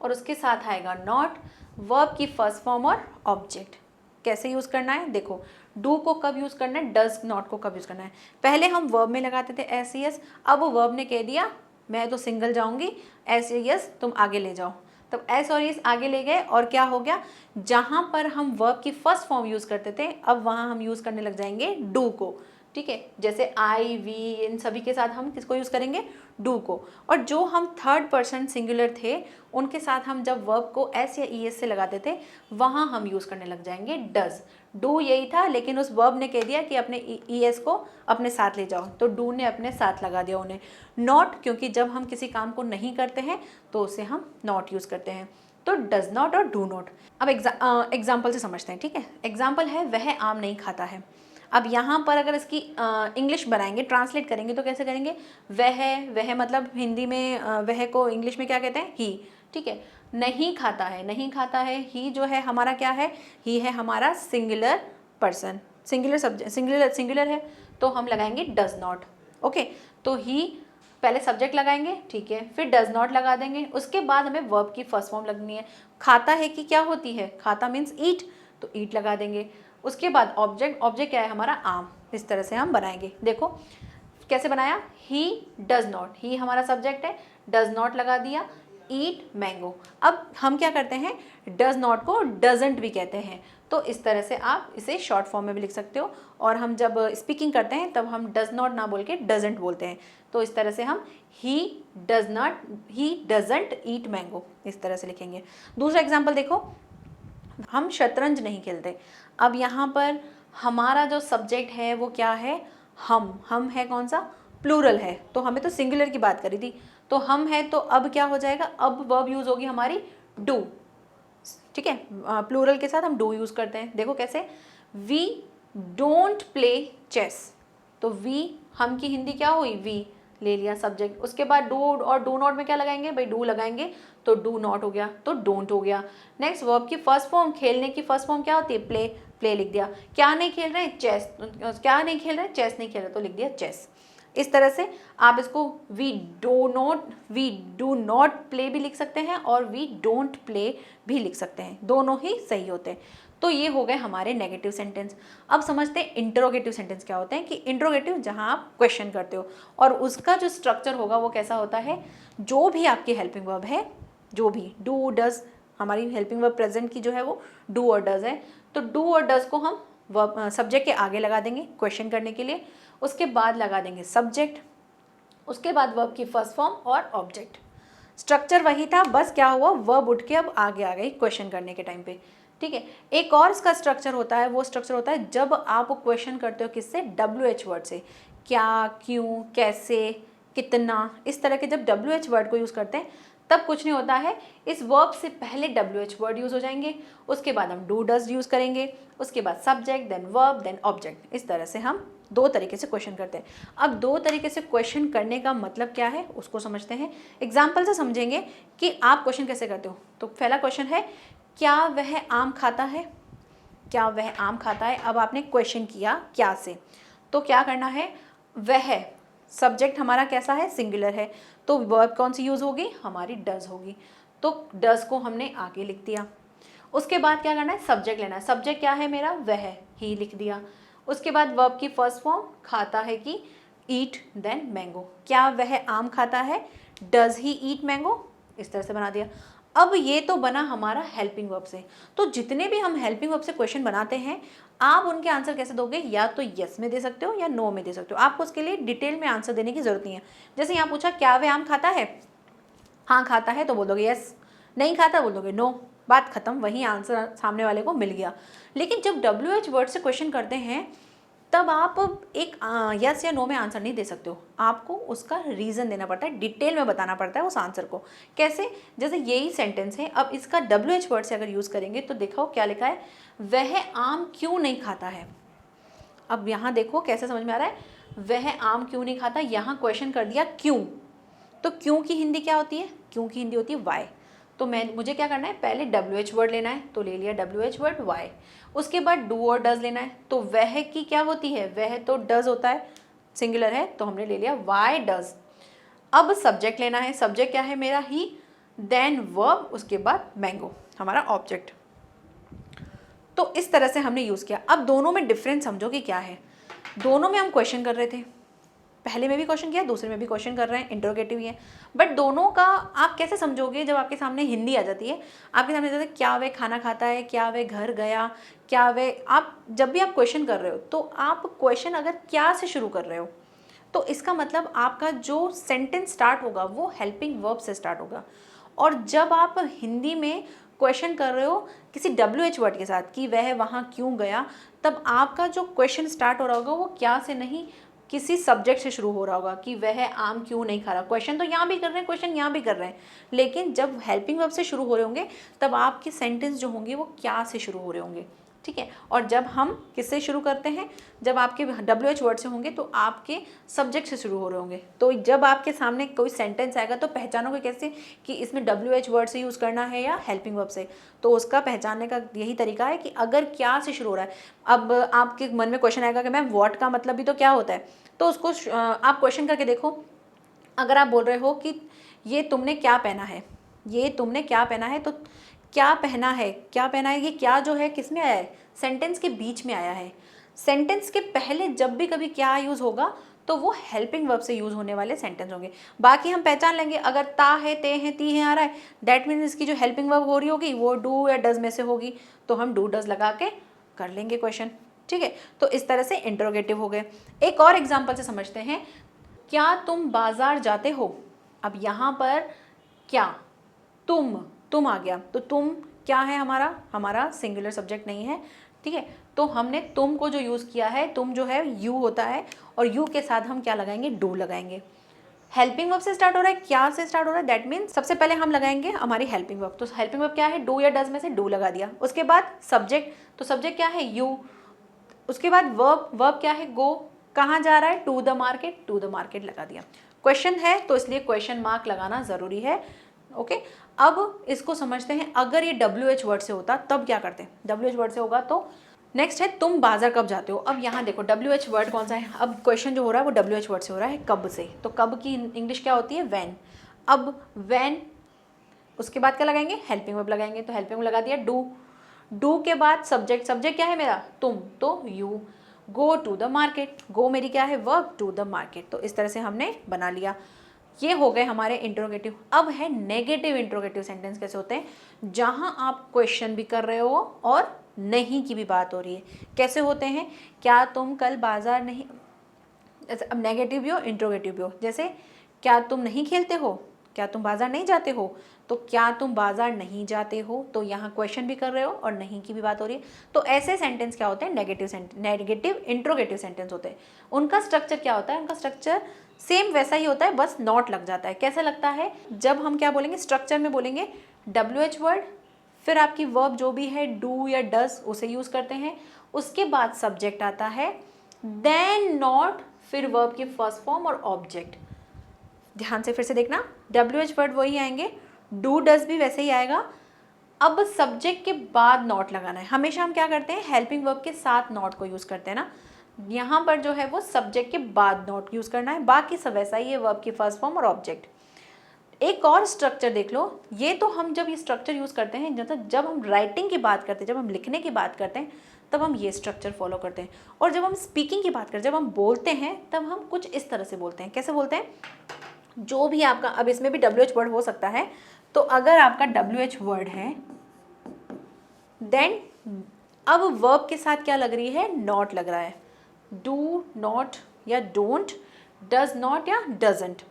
Speaker 1: और उसके साथ आएगा नॉट, वर्ब की फर्स्ट फॉर्म और ऑब्जेक्ट। कैसे यूज़ करना है, देखो डू को कब यूज़ करना है, डज नॉट को कब यूज़ करना है। पहले हम वर्ब में लगाते थे S ES, अब वर्ब ने कह दिया मैं तो सिंगल जाऊंगी, S ES तुम आगे ले जाओ, तब S और ES आगे ले गए और क्या हो गया, जहाँ पर हम वर्ब की फर्स्ट फॉर्म यूज़ करते थे अब वहाँ हम यूज़ करने लग जाएंगे डू को। ठीक है, जैसे आई वी इन सभी के साथ हम किसको यूज़ करेंगे, डू को। और जो हम थर्ड पर्सन सिंगुलर थे उनके साथ हम जब वर्ब को S या ES से लगाते थे वहाँ हम यूज़ करने लग जाएंगे डज। डू यही था लेकिन उस वर्ब ने कह दिया कि अपने ES को अपने साथ ले जाओ, तो डू ने अपने साथ लगा दिया उन्हें। नॉट, क्योंकि जब हम किसी काम को नहीं करते हैं तो उसे हम नॉट यूज़ करते हैं, तो डज नॉट और डू नॉट। अब एग्जाम्पल से समझते हैं। ठीक है, एग्जाम्पल है वह आम नहीं खाता है। अब यहाँ पर अगर इसकी इंग्लिश बनाएंगे, ट्रांसलेट करेंगे तो कैसे करेंगे, वह मतलब हिंदी में वह को इंग्लिश में क्या कहते हैं, ही। ठीक है, नहीं खाता है, नहीं खाता है, ही जो है हमारा क्या है, ही है हमारा singular person, singular subject, singular है तो हम लगाएंगे डज नॉट। ओके, तो ही पहले सब्जेक्ट लगाएंगे, ठीक है, फिर डज नॉट लगा देंगे, उसके बाद हमें वर्ब की फर्स्ट फॉर्म लगनी है। खाता है कि क्या होती है, खाता मीन्स ईट, तो ईट लगा देंगे। उसके बाद ऑब्जेक्ट, ऑब्जेक्ट क्या है हमारा, आम। इस तरह से हम बनाएंगे। देखो कैसे बनाया, ही डज नॉट, ही हमारा सब्जेक्ट है, डज नॉट लगा दिया, ईट मैंगो। अब हम क्या करते हैं, डज नॉट को डजंट भी कहते हैं, तो इस तरह से आप इसे शॉर्ट फॉर्म में भी लिख सकते हो। और हम जब स्पीकिंग करते हैं तब हम डज नॉट ना बोल के डजंट बोलते हैं, तो इस तरह से हम ही डजंट ईट मैंगो इस तरह से लिखेंगे। दूसरा एग्जाम्पल देखो, हम शतरंज नहीं खेलते। अब यहाँ पर हमारा जो सब्जेक्ट है वो क्या है, हम है कौन सा, प्लूरल है, तो हमें तो सिंगुलर की बात करी थी, तो हम है तो अब क्या हो जाएगा, अब वर्ब यूज़ होगी हमारी डू। ठीक है, प्लूरल के साथ हम डू यूज़ करते हैं। देखो कैसे, वी डोंट प्ले चेस, तो वी हम की हिंदी क्या हुई, वी ले लिया सब्जेक्ट। उसके बाद डू और डू नॉट में क्या लगाएंगे भाई, डू लगाएंगे, तो डू नॉट हो गया, तो डोंट हो गया। नेक्स्ट वर्ब की फर्स्ट फॉर्म, खेलने की फर्स्ट फॉर्म क्या होती है, प्ले, प्ले लिख दिया। क्या नहीं खेल रहे, चेस, क्या नहीं खेल रहे, चेस नहीं खेल रहे, तो लिख दिया चेस। इस तरह से आप इसको वी डू नॉट प्ले भी लिख सकते हैं और वी डोंट प्ले भी लिख सकते हैं, दोनों ही सही होते हैं। तो ये हो गए हमारे नेगेटिव सेंटेंस। अब समझते हैं इंटरोगेटिव सेंटेंस क्या होते हैं। कि इंटरोगेटिव जहाँ आप क्वेश्चन करते हो और उसका जो स्ट्रक्चर होगा वो कैसा होता है, जो भी आपकी हेल्पिंग वर्ब है, जो भी डू डज, हमारी हेल्पिंग वर्ब प्रेजेंट की जो है वो डू और डज है, तो डू और डज को हम वर्ब सब्जेक्ट के आगे लगा देंगे क्वेश्चन करने के लिए, उसके बाद लगा देंगे सब्जेक्ट, उसके बाद वर्ब की फर्स्ट फॉर्म और ऑब्जेक्ट। स्ट्रक्चर वही था, बस क्या हुआ, वर्ब उठ के अब आगे आ गई क्वेश्चन करने के टाइम पे। ठीक है, एक और इसका स्ट्रक्चर होता है, वो स्ट्रक्चर होता है जब आप क्वेश्चन करते हो किससे, WH वर्ड से। क्या, क्यों, कैसे, कितना, इस तरह के जब WH वर्ड को यूज़ करते हैं तब कुछ नहीं होता है, इस वर्ब से पहले WH वर्ड यूज़ हो जाएंगे, उसके बाद हम डू डज यूज़ करेंगे, उसके बाद subject, then verb, then object. इस तरह से हम दो तरीके से क्वेश्चन करते हैं। अब दो तरीके से क्वेश्चन करने का मतलब क्या है उसको समझते हैं। एग्जाम्पल से समझेंगे कि आप क्वेश्चन कैसे करते हो। तो पहला क्वेश्चन है, क्या वह आम खाता है, क्या वह आम खाता है। अब आपने क्वेश्चन किया क्या से, तो क्या करना है, वह सब्जेक्ट हमारा कैसा है, सिंगुलर है, तो वर्ब कौन सी यूज़ होगी, हमारी डज होगी, तो डज को हमने आगे लिख दिया। उसके बाद क्या करना है, सब्जेक्ट लेना है। सब्जेक्ट क्या है मेरा, वह, ही लिख दिया। उसके बाद वर्ब की फर्स्ट फॉर्म खाता है कि ईट, देन मैंगो। क्या वह आम खाता है, डज ही ईट मैंगो, इस तरह से बना दिया। अब ये तो बना हमारा हेल्पिंग वर्ब से। तो जितने भी हम हेल्पिंग वर्ब से क्वेश्चन बनाते हैं, आप उनके आंसर कैसे दोगे, या तो यस में दे सकते हो या नो में दे सकते हो। आपको उसके लिए डिटेल में आंसर देने की जरूरत नहीं है। जैसे यहाँ पूछा क्या वह आम खाता है, हाँ खाता है तो बोल दोगे यस, नहीं खाता बोल दोगे नो, बात खत्म, वही आंसर सामने वाले को मिल गया। लेकिन जब WH वर्ड से क्वेश्चन करते हैं तब आप एक यस या नो में आंसर नहीं दे सकते हो, आपको उसका रीज़न देना पड़ता है, डिटेल में बताना पड़ता है उस आंसर को। कैसे, जैसे यही सेंटेंस है, अब इसका WH वर्ड से अगर यूज़ करेंगे तो देखो क्या लिखा है, वह आम क्यों नहीं खाता है। अब यहाँ देखो कैसे समझ में आ रहा है, वह आम क्यों नहीं खाता, यहाँ क्वेश्चन कर दिया क्यों, तो क्यों की हिंदी क्या होती है, क्यों की हिंदी होती है वाई। तो मुझे क्या करना है, पहले WH वर्ड लेना है, तो ले लिया WH वर्ड वाई। उसके बाद डू और डज लेना है, तो वह की क्या होती है, वह तो डज होता है, सिंगुलर है, तो हमने ले लिया वाई डज। अब सब्जेक्ट लेना है, सब्जेक्ट क्या है मेरा ही, देन वर्ब, उसके बाद मैंगो हमारा ऑब्जेक्ट। तो इस तरह से हमने यूज़ किया। अब दोनों में डिफरेंस समझो कि क्या है। दोनों में हम क्वेश्चन कर रहे थे, पहले में भी क्वेश्चन किया, दूसरे में भी क्वेश्चन कर रहे हैं, इंटरोगेटिव ही है। बट दोनों का आप कैसे समझोगे, जब आपके सामने हिंदी आ जाती है, आपके सामने जैसे क्या वह खाना खाता है, क्या वह घर गया, क्या वह, आप जब भी आप क्वेश्चन कर रहे हो तो आप क्वेश्चन अगर क्या से शुरू कर रहे हो तो इसका मतलब आपका जो सेंटेंस स्टार्ट होगा वो हेल्पिंग वर्ब से स्टार्ट होगा। और जब आप हिंदी में क्वेश्चन कर रहे हो किसी WH वर्ड के साथ कि वह वहाँ क्यों गया, तब आपका जो क्वेश्चन स्टार्ट हो रहा होगा वो क्या से नहीं, किसी सब्जेक्ट से शुरू हो रहा होगा कि वह आम क्यों नहीं खा रहा। क्वेश्चन तो यहाँ भी कर रहे हैं, क्वेश्चन यहाँ भी कर रहे हैं, लेकिन जब हेल्पिंग वर्ब से शुरू हो रहे होंगे तब आपके सेंटेंस जो होंगे वो क्या से शुरू हो रहे होंगे, ठीक है। और जब हम किससे शुरू करते हैं, जब आपके WH वर्ड से होंगे तो आपके सब्जेक्ट से शुरू हो रहे होंगे। तो जब आपके सामने कोई सेंटेंस आएगा तो पहचानोगे कैसे कि इसमें WH वर्ड से यूज़ करना है या हेल्पिंग वर्ब से। तो उसका पहचानने का यही तरीका है कि अगर क्या से शुरू हो रहा है। अब आपके मन में क्वेश्चन आएगा कि मैम व्हाट का मतलब भी तो क्या होता है, तो उसको आप क्वेश्चन करके देखो। अगर आप बोल रहे हो कि ये तुमने क्या पहना है, ये तुमने क्या पहना है, तो क्या पहना है, क्या पहना है, ये क्या जो है किस में आया है, सेंटेंस के बीच में आया है। सेंटेंस के पहले जब भी कभी क्या यूज़ होगा तो वो हेल्पिंग वर्ब से यूज़ होने वाले सेंटेंस होंगे। बाकी हम पहचान लेंगे, अगर ता है, ते हैं, ती हैं आ रहा है, दैट मीन्स इसकी जो हेल्पिंग वर्ब हो रही होगी वो डू या डज में से होगी, तो हम डू डज लगा के कर लेंगे क्वेश्चन, ठीक है। तो इस तरह से इंटरोगेटिव हो गए। एक और एग्जाम्पल से समझते हैं, क्या तुम बाजार जाते हो। अब यहाँ पर क्या, तुम आ गया, तो तुम क्या है, हमारा सिंगुलर सब्जेक्ट नहीं है, ठीक है। तो हमने तुम को जो यूज़ किया है, तुम जो है यू होता है, और यू के साथ हम क्या लगाएंगे, डू लगाएंगे। हेल्पिंग वर्ब से स्टार्ट हो रहा है, क्या से स्टार्ट हो रहा है, दैट मीन्स सबसे पहले हम लगाएंगे हमारी हेल्पिंग वर्ब। तो हेल्पिंग वर्ब क्या है, डू या डज में से डू लगा दिया। उसके बाद सब्जेक्ट, तो सब्जेक्ट क्या है, यू। उसके बाद वर्ब क्या है, गो, कहाँ जा रहा है, to the market, to the market लगा दिया। क्वेश्चन है तो इसलिए क्वेश्चन मार्क लगाना ज़रूरी है, ओके। अब इसको समझते हैं, अगर ये WH वर्ड से होता तब क्या करते हैं। WH वर्ड से होगा तो नेक्स्ट है तुम बाजार कब जाते हो। अब यहाँ देखो WH वर्ड कौन सा है, अब क्वेश्चन जो हो रहा है वो WH वर्ड से हो रहा है, कब से। तो कब की इंग्लिश क्या होती है, वैन। अब वैन, उसके बाद क्या लगाएंगे, हेल्पिंग वर्ब लगाएंगे, तो हेल्पिंग वर्ब लगा दिया डू के बाद सब्जेक्ट क्या है मेरा, तुम, तो you. Go to the market, go मेरी क्या है, वर्ब, टू द मार्केट। तो इस तरह से हमने बना लिया। ये हो गए हमारे इंट्रोगेटिव। अब है नेगेटिव इंट्रोगेटिव सेंटेंस कैसे होते हैं, जहाँ आप क्वेश्चन भी कर रहे हो और नहीं की भी बात हो रही है। कैसे होते हैं, क्या तुम कल बाजार नहीं, अब नेगेटिव भी हो इंट्रोगेटिव भी हो। जैसे क्या तुम नहीं खेलते हो, क्या तुम बाजार नहीं जाते हो, तो क्या तुम बाजार नहीं जाते हो, तो यहाँ क्वेश्चन भी कर रहे हो और नहीं की भी बात हो रही है। तो ऐसे सेंटेंस क्या होते हैं, नेगेटिव इंट्रोगेटिव सेंटेंस होते हैं। उनका स्ट्रक्चर क्या होता है, उनका स्ट्रक्चर सेम वैसा ही होता है, बस नॉट लग जाता है। कैसे लगता है, जब हम क्या बोलेंगे, स्ट्रक्चर में बोलेंगे WH वर्ड, फिर आपकी वर्ब जो भी है डू या डज उसे यूज़ करते हैं, उसके बाद सब्जेक्ट आता है, देन नॉट, फिर वर्ब की फर्स्ट फॉर्म और ऑब्जेक्ट। ध्यान से फिर से देखना, WH वर्ड वही आएंगे, डू डज भी वैसे ही आएगा। अब सब्जेक्ट के बाद नॉट लगाना है। हमेशा हम क्या करते हैं, हेल्पिंग वर्ब के साथ नॉट को यूज़ करते हैं ना, यहाँ पर जो है वो सब्जेक्ट के बाद नॉट यूज़ करना है, बाकी सब वैसा ही है, वर्ब की फर्स्ट फॉर्म और ऑब्जेक्ट। एक और स्ट्रक्चर देख लो, ये तो हम जब ये स्ट्रक्चर यूज़ करते हैं, जब हम राइटिंग की बात करते हैं, जब हम लिखने की बात करते हैं, तब हम ये स्ट्रक्चर फॉलो करते हैं। और जब हम स्पीकिंग की बात करते हैं, जब हम बोलते हैं, तब हम कुछ इस तरह से बोलते हैं। कैसे बोलते हैं, जो भी आपका, अब इसमें भी WH वर्ड हो सकता है, तो अगर आपका WH वर्ड है, देन अब वर्ब के साथ क्या लग रही है, नॉट लग रहा है, डू नॉट या डोंट, डज नॉट या डजंट।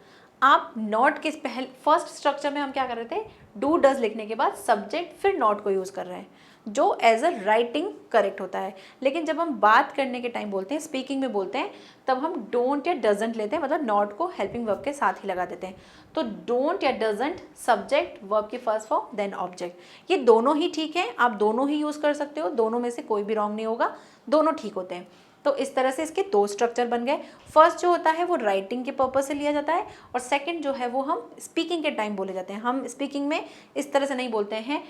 Speaker 1: आप नॉट के पहले फर्स्ट स्ट्रक्चर में हम क्या कर रहे थे, डू डज लिखने के बाद सब्जेक्ट फिर नॉट को यूज़ कर रहे हैं, जो एज अ राइटिंग करेक्ट होता है। लेकिन जब हम बात करने के टाइम बोलते हैं, स्पीकिंग में बोलते हैं, तब हम डोंट या डजंट लेते हैं, मतलब नॉट को हेल्पिंग वर्ब के साथ ही लगा देते हैं। तो डोंट या डजंट सब्जेक्ट, वर्ब की फर्स्ट फॉर्म, देन ऑब्जेक्ट। ये दोनों ही ठीक है, आप दोनों ही यूज़ कर सकते हो, दोनों में से कोई भी रॉन्ग नहीं होगा, दोनों ठीक होते हैं। तो इस तरह से इसके दो स्ट्रक्चर बन गए। फर्स्ट जो होता है वो राइटिंग के पर्पज से लिया जाता है, और सेकंड जो है वो हम स्पीकिंग के टाइम बोले जाते हैं। हम स्पीकिंग में इस तरह से नहीं बोलते हैं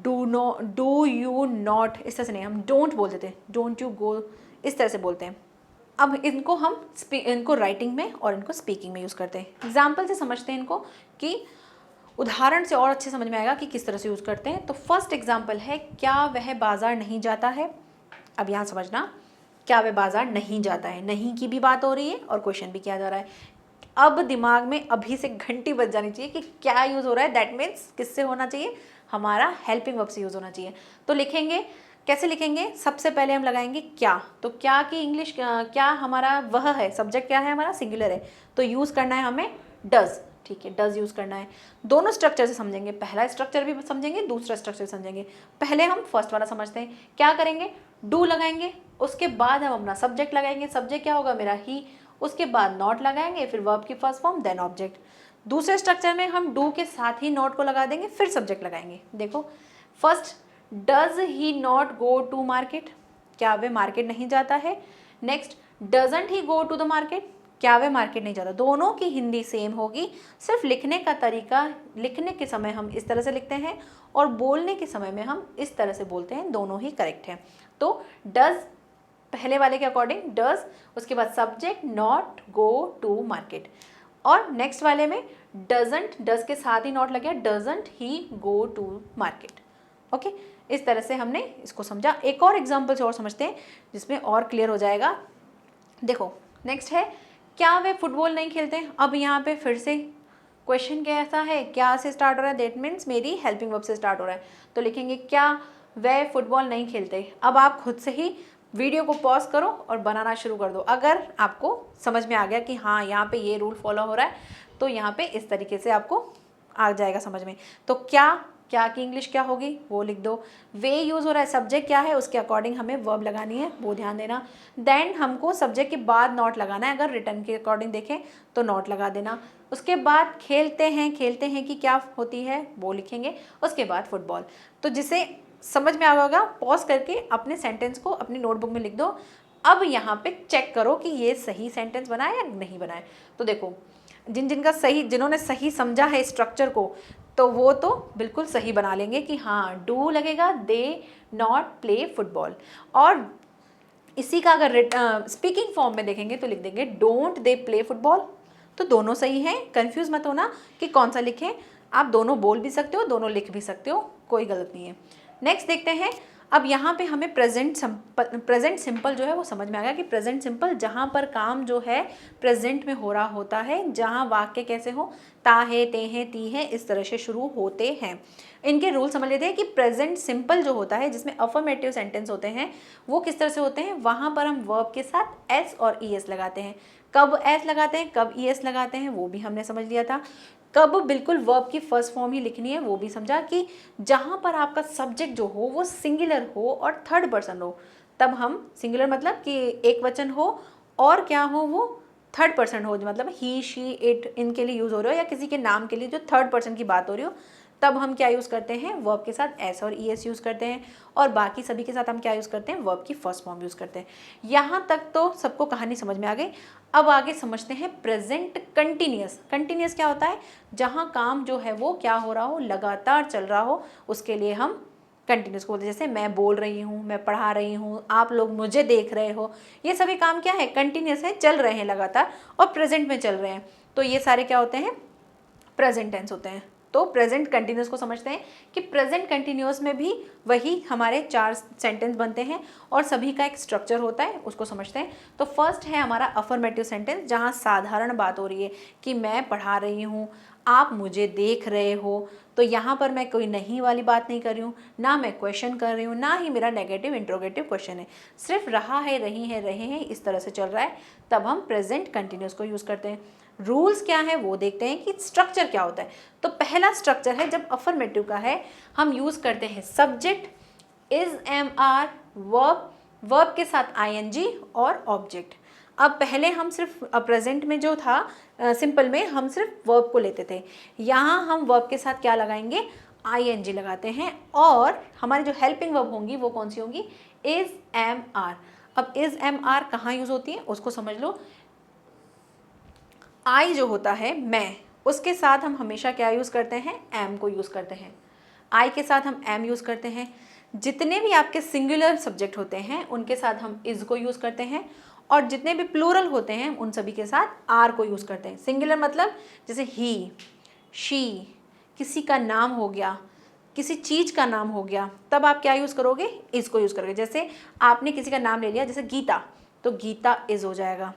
Speaker 1: डू यू नॉट, इस तरह से नहीं, हम डोंट बोल देते हैं, डोंट यू गो, इस तरह से बोलते हैं। अब इनको हम इनको राइटिंग में और इनको स्पीकिंग में यूज़ करते हैं। एग्जाम्पल से समझते हैं इनको, कि उदाहरण से और अच्छे समझ में आएगा कि किस तरह से यूज़ करते हैं। तो फर्स्ट एग्जाम्पल है, क्या वह बाजार नहीं जाता है। अब यहाँ समझना, क्या वह बाजार नहीं जाता है, नहीं की भी बात हो रही है और क्वेश्चन भी किया जा रहा है। अब दिमाग में अभी से घंटी बज जानी चाहिए कि क्या यूज़ हो रहा है, दैट मीन्स किससे होना चाहिए, हमारा हेल्पिंग वर्ब से यूज़ होना चाहिए। तो लिखेंगे, कैसे लिखेंगे, सबसे पहले हम लगाएंगे क्या। तो क्या की इंग्लिश, क्या हमारा वह है, सब्जेक्ट क्या है हमारा, सिंगुलर है, तो यूज़ करना है हमें डज, ठीक है, डज यूज़ करना है। दोनों स्ट्रक्चर से समझेंगे, पहला स्ट्रक्चर भी समझेंगे, दूसरा स्ट्रक्चर समझेंगे। पहले हम फर्स्ट वाला समझते हैं। क्या करेंगे, डू लगाएंगे, उसके बाद हम अपना सब्जेक्ट लगाएंगे, सब्जेक्ट क्या होगा मेरा ही, उसके बाद नॉट लगाएंगे, फिर वर्ब की फर्स्ट फॉर्म, देन ऑब्जेक्ट। दूसरे स्ट्रक्चर में हम डू के साथ ही नॉट को लगा देंगे, फिर सब्जेक्ट लगाएंगे। देखो, first, does he not go to market, क्या वह मार्केट नहीं जाता है। Next, doesn't he go to the market, क्या वह मार्केट नहीं जाता। दोनों की हिंदी सेम होगी, सिर्फ लिखने का तरीका, लिखने के समय हम इस तरह से लिखते हैं और बोलने के समय में हम इस तरह से बोलते हैं, दोनों ही करेक्ट है। तो डज पहले वाले के अकॉर्डिंग डज, उसके बाद subject not go to market, और नेक्स्ट वाले में डजंट, डज के साथ ही नॉट लग गया, doesn't he go to market. Okay, इस तरह से हमने इसको समझा। एक और एग्जाम्पल से और समझते हैं जिसमें और क्लियर हो जाएगा। देखो, नेक्स्ट है, क्या वे फुटबॉल नहीं खेलते। अब यहाँ पे फिर से क्वेश्चन कैसा है, क्या से स्टार्ट हो रहा है, दैट मीन्स मेरी हेल्पिंग वर्ब से स्टार्ट हो रहा है। तो लिखेंगे, क्या वे फुटबॉल नहीं खेलते। अब आप खुद से ही वीडियो को पॉज करो और बनाना शुरू कर दो। अगर आपको समझ में आ गया कि हाँ यहाँ पे ये रूल फॉलो हो रहा है, तो यहाँ पे इस तरीके से आपको आ जाएगा समझ में। तो क्या की इंग्लिश क्या होगी वो लिख दो। वे यूज़ हो रहा है, सब्जेक्ट क्या है उसके अकॉर्डिंग हमें वर्ब लगानी है, वो ध्यान देना। देन हमको सब्जेक्ट के बाद नॉट लगाना है, अगर रिटर्न के अकॉर्डिंग देखें तो नॉट लगा देना। उसके बाद खेलते हैं कि क्या होती है वो लिखेंगे, उसके बाद फुटबॉल। तो जिसे समझ में आ गया, पॉज करके अपने सेंटेंस को अपनी नोटबुक में लिख दो। अब यहाँ पे चेक करो कि ये सही सेंटेंस बना है या नहीं बना है। तो देखो, जिन्होंने सही समझा है स्ट्रक्चर को, तो वो तो बिल्कुल सही बना लेंगे कि हाँ डू लगेगा, दे नॉट प्ले फुटबॉल। और इसी का अगर स्पीकिंग फॉर्म में देखेंगे तो लिख देंगे डोंट दे प्ले फुटबॉल। तो दोनों सही हैं, कंफ्यूज मत होना कि कौन सा लिखें, आप दोनों बोल भी सकते हो, दोनों लिख भी सकते हो, कोई गलत नहीं है। नेक्स्ट देखते हैं, अब यहाँ पे हमें प्रेजेंट सिंपल जो है वो समझ में आ गया कि प्रेजेंट सिंपल जहाँ पर काम जो है प्रेजेंट में हो रहा होता है, जहाँ वाक्य कैसे हो, ता है, ते हैं, ती है, इस तरह से शुरू होते हैं। इनके रूल समझ लेते हैं कि प्रेजेंट सिंपल जो होता है जिसमें अफर्मेटिव सेंटेंस होते हैं वो किस तरह से होते हैं, वहाँ पर हम वर्ब के साथ एस और ई एस लगाते हैं। कब एस लगाते हैं, कब ई एस लगाते हैं, वो भी हमने समझ लिया था। कब बिल्कुल वर्ब की फर्स्ट फॉर्म ही लिखनी है वो भी समझा, कि जहाँ पर आपका सब्जेक्ट जो हो वो सिंगुलर हो और थर्ड पर्सन हो, तब हम सिंगुलर मतलब कि एक वचन हो, और क्या हो वो थर्ड पर्सन हो, मतलब ही, शी, इट, इनके लिए यूज़ हो रहा हो, या किसी के नाम के लिए जो थर्ड पर्सन की बात हो रही हो, तब हम क्या यूज़ करते हैं, वर्ब के साथ एस और ई एस यूज़ करते हैं। और बाकी सभी के साथ हम क्या यूज़ करते हैं, वर्ब की फर्स्ट फॉर्म यूज़ करते हैं। यहाँ तक तो सबको कहानी समझ में आ गई। अब आगे समझते हैं प्रेजेंट कंटिन्यूअस। कंटिन्यूअस क्या होता है, जहाँ काम जो है वो क्या हो रहा हो, लगातार चल रहा हो, उसके लिए हम कंटिन्यूस को बोलते हैं। जैसे मैं बोल रही हूँ, मैं पढ़ा रही हूँ, आप लोग मुझे देख रहे हो, ये सभी काम क्या है, कंटिन्यूस है, चल रहे हैं लगातार और प्रेजेंट में चल रहे हैं। तो ये सारे क्या होते हैं, प्रेजेंट टेंस होते हैं। तो प्रेजेंट कंटिन्यूस को समझते हैं कि प्रेजेंट कंटिन्यूस में भी वही हमारे 4 सेंटेंस बनते हैं और सभी का एक स्ट्रक्चर होता है, उसको समझते हैं। तो फर्स्ट है हमारा अफर्मेटिव सेंटेंस, जहाँ साधारण बात हो रही है कि मैं पढ़ा रही हूँ, आप मुझे देख रहे हो, तो यहाँ पर मैं कोई नहीं वाली बात नहीं कर रही हूँ, ना मैं क्वेश्चन कर रही हूँ, ना ही मेरा नेगेटिव इंट्रोगेटिव क्वेश्चन है, सिर्फ रहा है, रही है, रहे हैं, इस तरह से चल रहा है, तब हम प्रेजेंट कंटिन्यूस को यूज़ करते हैं। रूल्स क्या है वो देखते हैं कि स्ट्रक्चर क्या होता है। तो पहला स्ट्रक्चर है, जब अफर्मेटिव का है हम यूज़ करते हैं subject, is, am, are, verb, verb के साथ आईएनजी और ऑब्जेक्ट। अब पहले हम सिर्फ प्रेजेंट में जो था सिंपल में हम सिर्फ वर्ब को लेते थे, यहाँ हम वर्ब के साथ क्या लगाएंगे, आईएनजी लगाते हैं, और हमारी जो हेल्पिंग वर्ब होंगी वो कौन सी होंगी, इज, एम, आर। अब इज, एम, आर कहाँ यूज़ होती है उसको समझ लो। आई जो होता है मैं, उसके साथ हम हमेशा क्या यूज़ करते हैं, एम को यूज़ करते हैं। आई के साथ हम एम यूज़ करते हैं। जितने भी आपके सिंगुलर सब्जेक्ट होते हैं उनके साथ हम इज को यूज़ करते हैं, और जितने भी प्लूरल होते हैं उन सभी के साथ आर को यूज़ करते हैं। सिंगुलर मतलब जैसे ही, शी, किसी का नाम हो गया, किसी चीज़ का नाम हो गया, तब आप क्या यूज़ करोगे, इज को यूज़ करोगे। जैसे आपने किसी का नाम ले लिया, जैसे गीता, तो गीता इज हो जाएगा।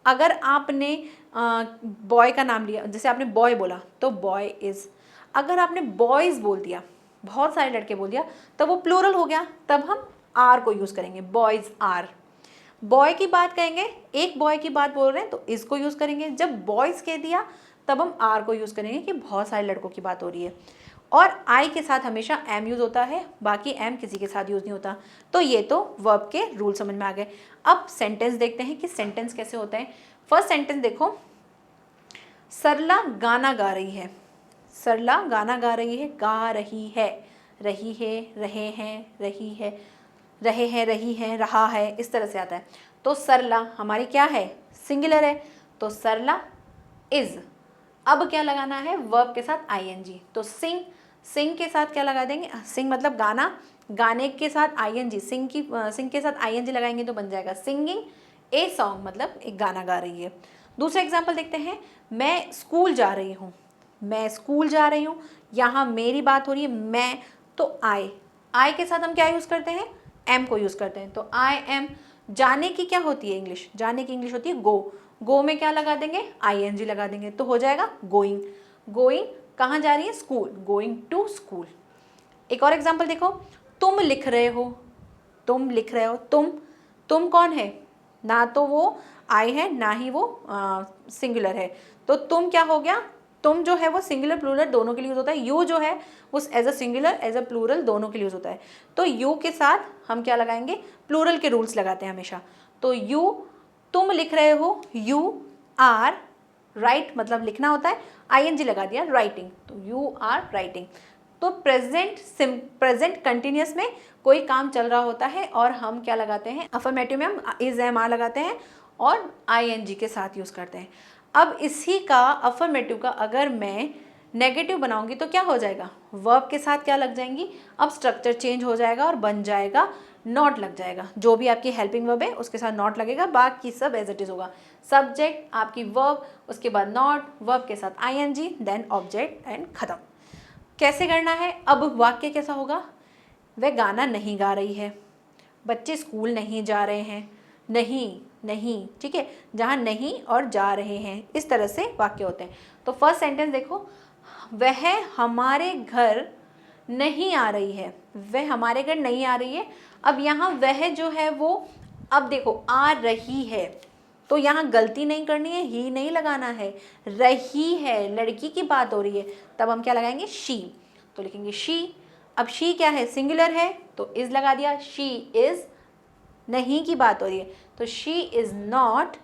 Speaker 1: अगर आपने बॉय का नाम लिया, जैसे आपने बॉय बोला तो बॉय इज। अगर आपने बॉयज़ बोल दिया, बहुत सारे लड़के बोल दिया, तब वो प्लूरल हो गया, तब हम आर को यूज़ करेंगे, बॉयज़ आर। बॉय की बात कहेंगे, एक बॉय की बात बोल रहे हैं तो इसको यूज़ करेंगे। जब बॉयज़ कह दिया तब हम आर को यूज़ करेंगे कि बहुत सारे लड़कों की बात हो रही है। और आई के साथ हमेशा एम यूज़ होता है, बाकी एम किसी के साथ यूज़ नहीं होता। तो ये तो वर्ब के रूल समझ में आ गए। अब सेंटेंस देखते हैं कि सेंटेंस कैसे होता है। फर्स्ट सेंटेंस देखो, सरला गाना गा रही है, सरला गाना गा रही है, गा रही है, रही है, रहे हैं, रही है, रहे हैं, रही है, रहा है, इस तरह से आता है। तो सरला हमारी क्या है, सिंगुलर है, तो सरला इज। अब क्या लगाना है, वर्ब के साथ आईएनजी, तो सिंग, सिंग के साथ क्या लगा देंगे, सिंग मतलब गाना, गाने के साथ आईएनजी, सिंग के साथ आईएनजी लगाएंगे तो बन जाएगा सिंगिंग ए सॉन्ग, मतलब एक गाना गा रही है। दूसरा एग्जाम्पल देखते हैं, मैं स्कूल जा रही हूँ, मैं स्कूल जा रही हूँ, यहाँ मेरी बात हो रही है, मैं, तो आई के साथ हम क्या यूज़ करते हैं, एम को यूज़ करते हैं, तो आई एम। जाने की क्या होती है इंग्लिश, जाने की इंग्लिश होती है गो, गो में क्या लगा देंगे, आईएनजी लगा देंगे, तो हो जाएगा गोइंग। गोइंग कहाँ जा रही है, स्कूल, गोइंग टू स्कूल। एक और एग्जाम्पल देखो, तुम लिख रहे हो, तुम लिख रहे हो, तुम कौन है, ना तो वो आई है ना ही वो सिंगुलर है, तो तुम क्या हो गया, तुम जो है वो सिंगुलर प्लूरल दोनों के लिए यूज़ होता है। यू जो है वो as a singular as a plural दोनों के लिए यूज़ होता है। तो यू के साथ हम क्या लगाएंगे, प्लूरल के रूल्स लगाते हैं हमेशा। तो यू, तुम लिख रहे हो, यू आर राइट, मतलब लिखना होता है, आईएनजी लगा दिया, राइटिंग, तो यू आर राइटिंग। तो प्रेजेंट कंटिन्यूस में कोई काम चल रहा होता है और हम क्या लगाते हैं, अफर्मेटिव में हम इज, एम, आर लगाते हैं और आईएनजी के साथ यूज़ करते हैं। अब इसी का अफर्मेटिव का अगर मैं नेगेटिव बनाऊंगी तो क्या हो जाएगा, वर्ब के साथ क्या लग जाएंगी, अब स्ट्रक्चर चेंज हो जाएगा और बन जाएगा नॉट लग जाएगा। जो भी आपकी हेल्पिंग वर्ब है उसके साथ नॉट लगेगा, बाकी सब एज इट इज होगा। सब्जेक्ट आपकी वर्ब, उसके बाद नॉट, वर्ब के साथ आईएनजी, देन ऑब्जेक्ट एंड खत्म। कैसे करना है, अब वाक्य कैसा होगा, वह गाना नहीं गा रही है, बच्चे स्कूल नहीं जा रहे हैं, नहीं, नहीं, ठीक है, जहाँ नहीं और जा रहे हैं, इस तरह से वाक्य होते हैं। तो फर्स्ट सेंटेंस देखो, वह हमारे घर नहीं आ रही है, वह हमारे घर नहीं आ रही है। अब यहाँ वह जो है वो, अब देखो आ रही है, तो यहाँ गलती नहीं करनी है, ही नहीं लगाना है, रही है, लड़की की बात हो रही है, तब हम क्या लगाएंगे, शी, तो लिखेंगे शी। अब शी क्या है, सिंगुलर है, तो इज लगा दिया, शी इज, नहीं की बात हो रही है, तो she is not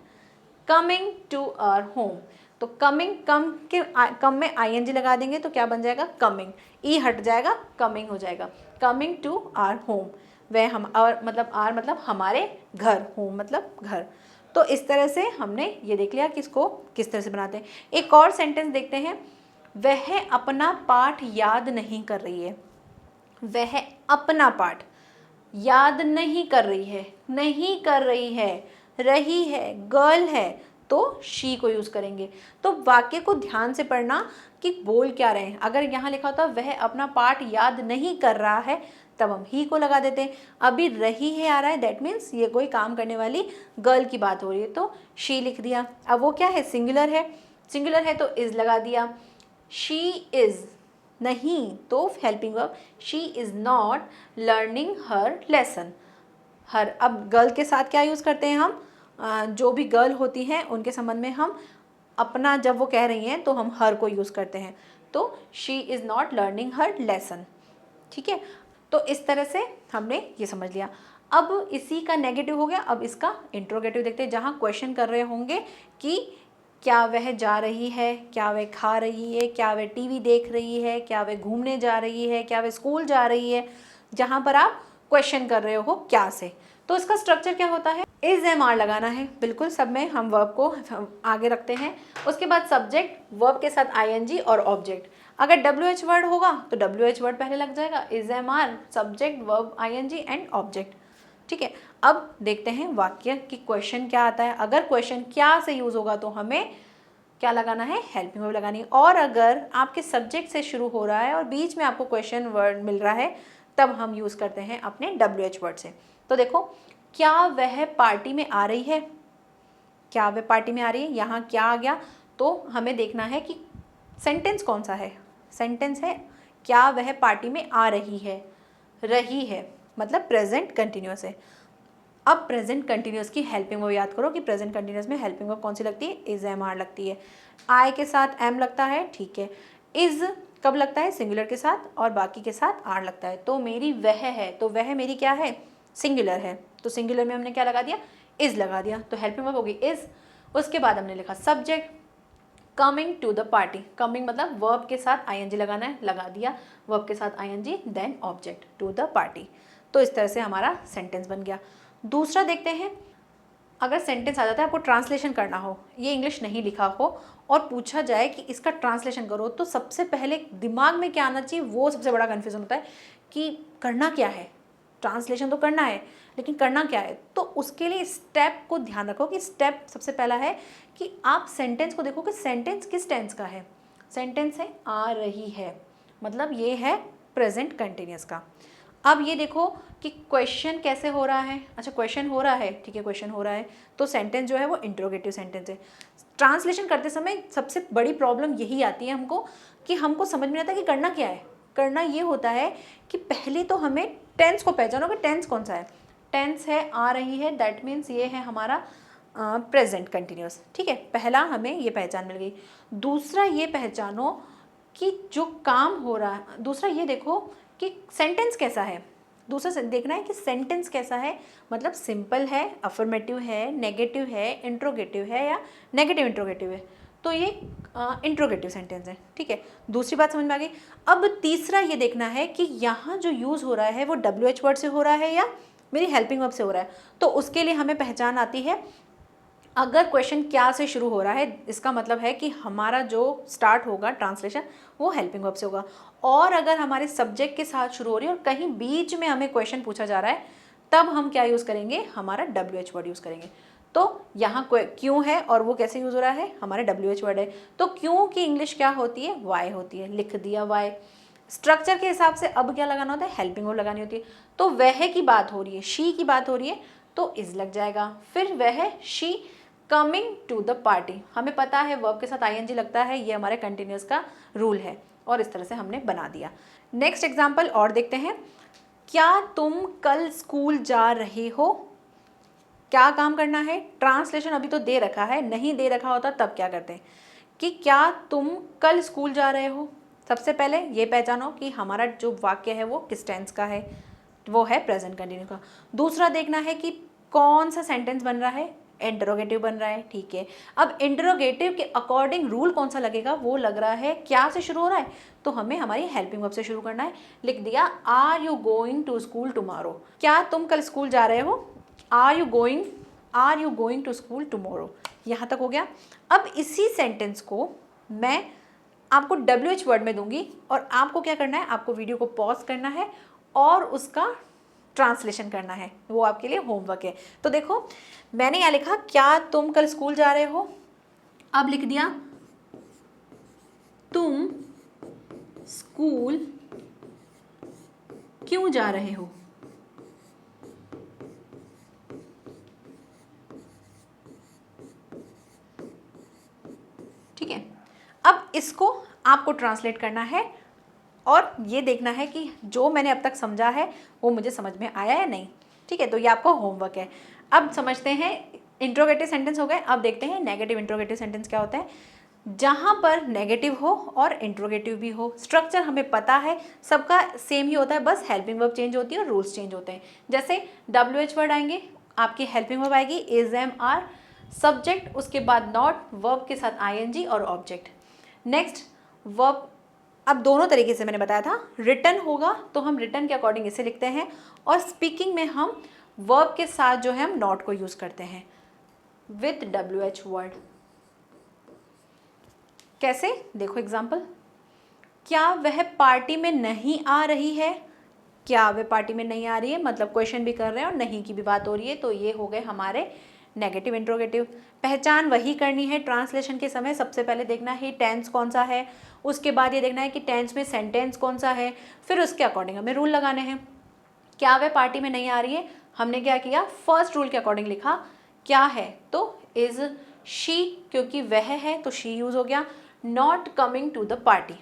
Speaker 1: coming to our home, तो कमिंग, कम में आईएनजी लगा देंगे तो क्या बन जाएगा, कमिंग, ई हट जाएगा, कमिंग हो जाएगा, कमिंग टू आवर होम, वह हम, और मतलब आर मतलब हमारे घर, होम मतलब घर। तो इस तरह से हमने ये देख लिया कि इसको किस तरह से बनाते हैं। एक और सेंटेंस देखते हैं, वह अपना पाठ याद नहीं कर रही है, वह अपना पाठ याद नहीं कर रही है, नहीं कर रही है, रही है, गर्ल है, तो शी को यूज़ करेंगे। तो वाक्य को ध्यान से पढ़ना कि बोल क्या रहे हैं। अगर यहाँ लिखा होता वह अपना पाठ याद नहीं कर रहा है, तब हम ही को लगा देते हैं। अभी रही है आ रहा है, दैट मीन्स ये कोई काम करने वाली गर्ल की बात हो रही है, तो शी लिख दिया। अब वो क्या है, सिंगुलर है, सिंगुलर है तो इज लगा दिया, शी इज़, नहीं तो helping verb, she is not learning her lesson. Her, अब गर्ल के साथ क्या यूज़ करते हैं हम, जो भी गर्ल होती हैं उनके संबंध में हम अपना, जब वो कह रही हैं तो हम हर को यूज़ करते हैं, तो she is not learning her lesson. ठीक है, तो इस तरह से हमने ये समझ लिया। अब इसी का नेगेटिव हो गया, अब इसका इंट्रोगेटिव देखते हैं, जहाँ क्वेश्चन कर रहे होंगे कि क्या वह जा रही है, क्या वह खा रही है, क्या वह टीवी देख रही है, क्या वह घूमने जा रही है, क्या वह स्कूल जा रही है, जहाँ पर आप क्वेश्चन कर रहे हो क्या से, तो इसका स्ट्रक्चर क्या होता है, इज एम आर लगाना है। बिल्कुल, सब में हम वर्ब को आगे रखते हैं। उसके बाद सब्जेक्ट, वर्ब के साथ आईएनजी और ऑब्जेक्ट। अगर WH वर्ड होगा तो WH वर्ड पहले लग जाएगा, is am are, subject, verb, ING and object. ठीक है, अब देखते हैं वाक्य कि क्वेश्चन क्या आता है। अगर क्वेश्चन क्या से यूज होगा तो हमें क्या लगाना है, हेल्पिंग वर्ब लगानी है। और अगर आपके सब्जेक्ट से शुरू हो रहा है और बीच में आपको क्वेश्चन वर्ड मिल रहा है, तब हम यूज करते हैं अपने WH वर्ड से। तो देखो, क्या वह पार्टी में आ रही है, क्या वह पार्टी में आ रही है, यहाँ क्या आ गया, तो हमें देखना है कि सेंटेंस कौन सा है। सेंटेंस है क्या वह पार्टी में आ रही है मतलब प्रेजेंट कंटिन्यूअस है। अब प्रेजेंट कंटिन्यूअस की हेल्पिंग वर्ब याद करो कि प्रेजेंट कंटिन्यूअस में हेल्पिंग वर्ब कौन सी लगती है, इज एम आर लगती है। आई के साथ एम लगता है, ठीक है। इज कब लगता है, सिंगुलर के साथ, और बाकी के साथ आर लगता है। तो मेरी वह है, तो वह मेरी क्या है, सिंगुलर है, तो सिंगुलर में हमने क्या लगा दिया, इज लगा दिया, तो हेल्पिंग वर्ब होगी इज। उसके बाद हमने लिखा subject, coming to the party, coming मतलब वर्ब के साथ आईएनजी लगाना है, लगा दिया, वर्ब के साथ ING, then object, to the party. तो इस तरह से हमारा सेंटेंस बन गया। दूसरा देखते हैं, अगर सेंटेंस आ जाता है, आपको ट्रांसलेशन करना हो, ये इंग्लिश नहीं लिखा हो और पूछा जाए कि इसका ट्रांसलेशन करो, तो सबसे पहले दिमाग में क्या आना चाहिए, वो सबसे बड़ा कन्फ्यूजन होता है कि करना क्या है। ट्रांसलेशन तो करना है, लेकिन करना क्या है, तो उसके लिए स्टेप को ध्यान रखो कि स्टेप सबसे पहला है कि आप सेंटेंस को देखो कि सेंटेंस किस टेंस का है। सेंटेंस है आ रही है, मतलब ये है प्रेजेंट कंटिन्यूअस का। अब ये देखो कि क्वेश्चन कैसे हो रहा है, अच्छा क्वेश्चन हो रहा है, ठीक है, क्वेश्चन हो रहा है, तो सेंटेंस जो है वो इंट्रोगेटिव सेंटेंस है। ट्रांसलेशन करते समय सबसे बड़ी प्रॉब्लम यही आती है हमको कि हमको समझ में नहीं आता कि करना क्या है। करना ये होता है कि पहले तो हमें टेंस को पहचानो कि टेंस कौन सा है। टेंस है आ रही है, दैट मीन्स ये है हमारा प्रेजेंट कंटिन्यूअस, ठीक है, पहला हमें ये पहचान मिल गई। दूसरा ये पहचानो कि जो काम हो रहा है, दूसरा ये देखो कि सेंटेंस कैसा है। दूसरा देखना है कि सेंटेंस कैसा है, मतलब सिंपल है, अफर्मेटिव है, नेगेटिव है, इंट्रोगेटिव है या नेगेटिव इंट्रोगेटिव है, तो ये इंट्रोगेटिव सेंटेंस है, ठीक है। दूसरी बात समझ में आ गई। अब तीसरा ये देखना है कि यहाँ जो यूज़ हो रहा है वो WH वर्ड से हो रहा है या मेरी हेल्पिंग वर्ब से हो रहा है। तो उसके लिए हमें पहचान आती है, अगर क्वेश्चन क्या से शुरू हो रहा है, इसका मतलब है कि हमारा जो स्टार्ट होगा ट्रांसलेशन वो हेल्पिंग वर्ब से होगा। और अगर हमारे सब्जेक्ट के साथ शुरू हो रही है और कहीं बीच में हमें क्वेश्चन पूछा जा रहा है, तब हम क्या यूज़ करेंगे, हमारा WH वर्ड यूज़ करेंगे। तो यहाँ क्यों है और वो कैसे यूज़ हो रहा है, हमारे WH वर्ड है। तो क्यों की इंग्लिश क्या होती है, वाई होती है, लिख दिया वाई। स्ट्रक्चर के हिसाब से अब क्या लगाना होता है, हेल्पिंग वर्ब लगानी होती है। तो वह की बात हो रही है, शी की बात हो रही है, तो इज लग जाएगा। फिर वह, she coming to the party, हमें पता है वर्ब के साथ आईएनजी लगता है, ये हमारे कंटिन्यूअस का रूल है, और इस तरह से हमने बना दिया। नेक्स्ट एग्जाम्पल और देखते हैं, क्या तुम कल स्कूल जा रहे हो। क्या काम करना है, ट्रांसलेशन अभी तो दे रखा है, नहीं दे रखा होता तब क्या करते हैं कि क्या तुम कल स्कूल जा रहे हो। सबसे पहले ये पहचानो कि हमारा जो वाक्य है वो किस टेंस का है, वो है प्रेजेंट कंटिन्यू का। दूसरा देखना है कि कौन सा सेंटेंस बन रहा है, इंटरोगेटिव बन रहा है, ठीक है। अब इंटरोगेटिव के अकॉर्डिंग रूल कौन सा लगेगा, वो लग रहा है क्या से शुरू हो रहा है, तो हमें हमारी हेल्पिंग वर्ब से शुरू करना है। लिख दिया, are you going to school tomorrow, क्या तुम कल स्कूल जा रहे हो, are you going to school tomorrow, यहाँ तक हो गया। अब इसी सेंटेंस को मैं आपको WH वर्ड में दूंगी और आपको क्या करना है, आपको वीडियो को पॉज करना है और उसका ट्रांसलेशन करना है, वो आपके लिए होमवर्क है। तो देखो मैंने यहाँ लिखा, क्या तुम कल स्कूल जा रहे हो। अब लिख दिया, तुम स्कूल क्यों जा रहे हो। ठीक है, अब इसको आपको ट्रांसलेट करना है और ये देखना है कि जो मैंने अब तक समझा है वो मुझे समझ में आया है नहीं। ठीक है, तो ये आपका होमवर्क है। अब समझते हैं, इंट्रोगेटिव सेंटेंस हो गए, अब देखते हैं नेगेटिव इंट्रोगेटिव सेंटेंस क्या होता है। जहाँ पर नेगेटिव हो और इंट्रोगेटिव भी हो, स्ट्रक्चर हमें पता है, सबका सेम ही होता है, बस हेल्पिंग वर्ब चेंज होती है और रूल्स चेंज होते हैं। जैसे WH वर्ड आएंगे, आपकी हेल्पिंग वर्ब आएगी इज, एम, आर, सब्जेक्ट, उसके बाद नॉट, वर्ब के साथ ING और ऑब्जेक्ट। नेक्स्ट वर्ब, अब दोनों तरीके से मैंने बताया था, रिटन होगा तो हम रिटन के अकॉर्डिंग इसे लिखते हैं, और स्पीकिंग में हम वर्ब के साथ जो है हम नॉट को यूज़ करते हैं विथ WH वर्ड। कैसे, देखो एग्जाम्पल, क्या वह पार्टी में नहीं आ रही है। क्या वह पार्टी में नहीं आ रही है मतलब क्वेश्चन भी कर रहे हैं और नहीं की भी बात हो रही है, तो ये हो गए हमारे नेगेटिव इंट्रोगेटिव। पहचान वही करनी है ट्रांसलेशन के समय, सबसे पहले देखना है टेंस कौन सा है, उसके बाद ये देखना है कि टेंस में सेंटेंस कौन सा है, फिर उसके अकॉर्डिंग हमें रूल लगाने हैं। क्या वह पार्टी में नहीं आ रही है, हमने क्या किया, फर्स्ट रूल के अकॉर्डिंग लिखा। क्या है तो इज शी, क्योंकि वह है तो शी यूज हो गया। Not coming to the party.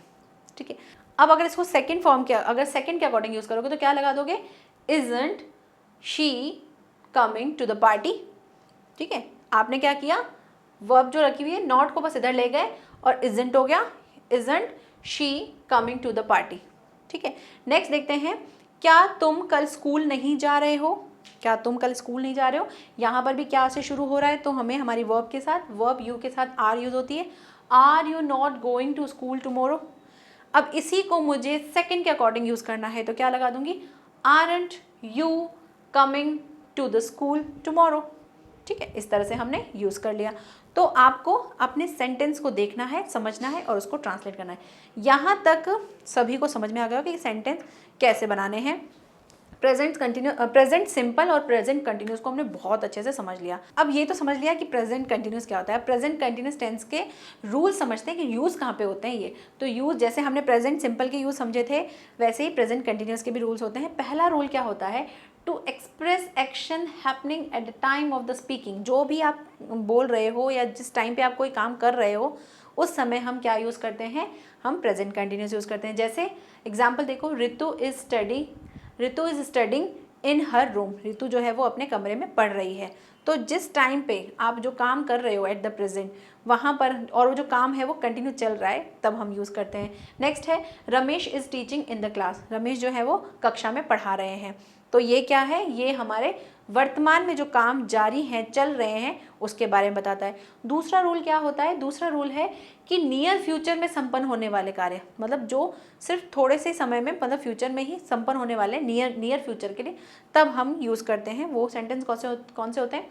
Speaker 1: ठीक है, अब अगर इसको सेकेंड फॉर्म के, अगर सेकेंड के अकॉर्डिंग यूज करोगे तो क्या लगा दोगे, isn't she coming to the party. ठीक है, आपने क्या किया, वर्ब जो रखी हुई है नॉट को बस इधर ले गए और इजंट हो गया, isn't she coming to the party. ठीक है, नेक्स्ट देखते हैं, क्या तुम कल स्कूल नहीं जा रहे हो। क्या तुम कल स्कूल नहीं जा रहे हो, यहाँ पर भी क्या से शुरू हो रहा है, तो हमें हमारी वर्ब के साथ, वर्ब यू के साथ आर यूज होती है। Are you not going to school tomorrow. अब इसी को मुझे सेकंड के अकॉर्डिंग यूज करना है, तो क्या लगा दूंगी, aren't you coming to the school tomorrow. ठीक है, इस तरह से हमने यूज कर लिया। तो आपको अपने सेंटेंस को देखना है, समझना है और उसको ट्रांसलेट करना है। यहाँ तक सभी को समझ में आ गया कि सेंटेंस कैसे बनाने हैं। प्रेजेंट सिंपल और प्रेजेंट कंटिन्यूस को हमने बहुत अच्छे से समझ लिया। अब ये तो समझ लिया कि प्रेजेंट कंटिन्यूस क्या होता है। प्रेजेंट कंटिन्यूस टेंस के रूल समझते हैं कि यूज़ कहाँ पे होते हैं ये। तो यूज़, जैसे हमने प्रेजेंट सिंपल के यूज़ समझे थे, वैसे ही प्रेजेंट कंटिन्यूस के भी रूल्स होते हैं। पहला रूल क्या होता है, to express action happening at the time of the speaking. जो भी आप बोल रहे हो या जिस टाइम पे आप कोई काम कर रहे हो, उस समय हम क्या यूज़ करते हैं, हम प्रेजेंट कंटिन्यूस यूज़ करते हैं। जैसे एग्जाम्पल देखो, Ritu is studying in her room. Ritu जो है वो अपने कमरे में पढ़ रही है। तो जिस टाइम पे आप जो काम कर रहे हो एट द प्रेजेंट, वहाँ पर, और वो जो काम है वो कंटिन्यू चल रहा है, तब हम यूज़ करते हैं। नेक्स्ट है, Ramesh is teaching in the class. Ramesh जो है वो कक्षा में पढ़ा रहे हैं। तो ये क्या है, ये हमारे वर्तमान में जो काम जारी हैं, चल रहे हैं, उसके बारे में बताता है। दूसरा रूल क्या होता है, दूसरा रूल है कि नियर फ्यूचर में संपन्न होने वाले कार्य, मतलब जो सिर्फ थोड़े से समय में, मतलब फ्यूचर में ही संपन्न होने वाले, नियर फ्यूचर के लिए तब हम यूज़ करते हैं। वो सेंटेंस कौन से होते हैं,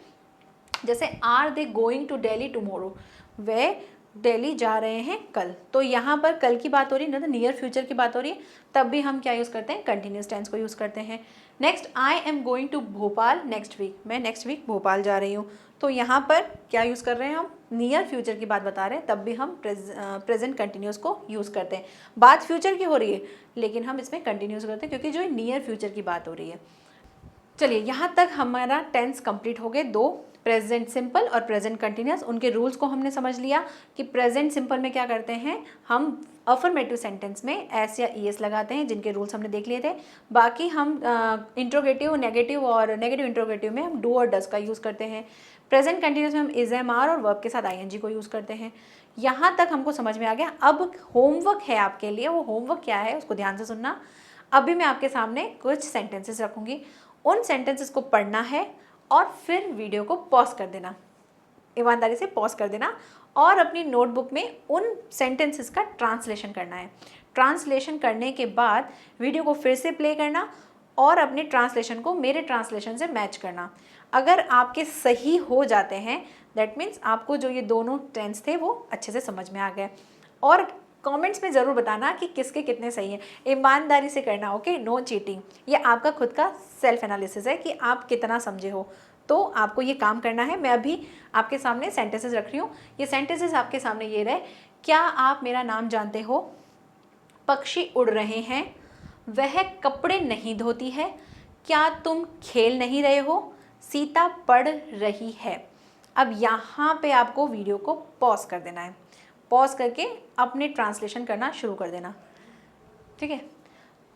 Speaker 1: जैसे are they going to Delhi tomorrow, वे दिल्ली जा रहे हैं कल। तो यहाँ पर कल की बात हो रही है ना, तो नियर फ्यूचर की बात हो रही है, तब भी हम क्या यूज़ करते हैं, कंटिन्यूस टेंस को यूज़ करते हैं। Next, I am going to Bhopal next week. मैं नेक्स्ट वीक भोपाल जा रही हूँ। तो यहाँ पर क्या यूज़ कर रहे हैं, हम नियर फ्यूचर की बात बता रहे हैं, तब भी हम प्रेजेंट कंटिन्यूस को यूज़ करते हैं। बात फ्यूचर की हो रही है लेकिन हम इसमें कंटिन्यूस करते हैं क्योंकि जो नियर फ्यूचर की बात हो रही है। चलिए, यहाँ तक हमारा टेंस कंप्लीट हो गए, दो, प्रेजेंट सिंपल और प्रेजेंट कंटिन्यूस। उनके रूल्स को हमने समझ लिया कि प्रेजेंट सिंपल में क्या करते हैं, हम अफर्मेटिव सेंटेंस में एस या ES लगाते हैं, जिनके रूल्स हमने देख लिए थे। बाकी हम इंट्रोगेटिव, नेगेटिव और नेगेटिव इंट्रोगेटिव में हम डू और डज का यूज़ करते हैं। प्रेजेंट कंटिन्यूस में हम इज, एम, आर और वर्ब के साथ ING को यूज़ करते हैं। यहाँ तक हमको समझ में आ गया। अब होमवर्क है आपके लिए, वो होमवर्क क्या है उसको ध्यान से सुनना। अभी मैं आपके सामने कुछ सेंटेंसेस रखूँगी, उन सेंटेंसेस को पढ़ना है और फिर वीडियो को पॉज कर देना, ईमानदारी से पॉज कर देना, और अपनी नोटबुक में उन सेंटेंसेस का ट्रांसलेशन करना है। ट्रांसलेशन करने के बाद वीडियो को फिर से प्ले करना और अपने ट्रांसलेशन को मेरे ट्रांसलेशन से मैच करना। अगर आपके सही हो जाते हैं, दैट मीन्स आपको जो ये दोनों टेंस थे वो अच्छे से समझ में आ गए। और कमेंट्स में ज़रूर बताना कि किसके कितने सही हैं। ईमानदारी से करना, ओके, नो चीटिंग। ये आपका खुद का सेल्फ एनालिसिस है कि आप कितना समझे हो, तो आपको ये काम करना है। मैं अभी आपके सामने सेंटेंसेस रख रही हूँ। ये सेंटेंसेस आपके सामने ये रहे, क्या आप मेरा नाम जानते हो, पक्षी उड़ रहे हैं, वह कपड़े नहीं धोती है, क्या तुम खेल नहीं रहे हो, सीता पढ़ रही है। अब यहाँ पे आपको वीडियो को पॉज कर देना है। पॉज करके अपने ट्रांसलेशन करना शुरू कर देना, ठीक है।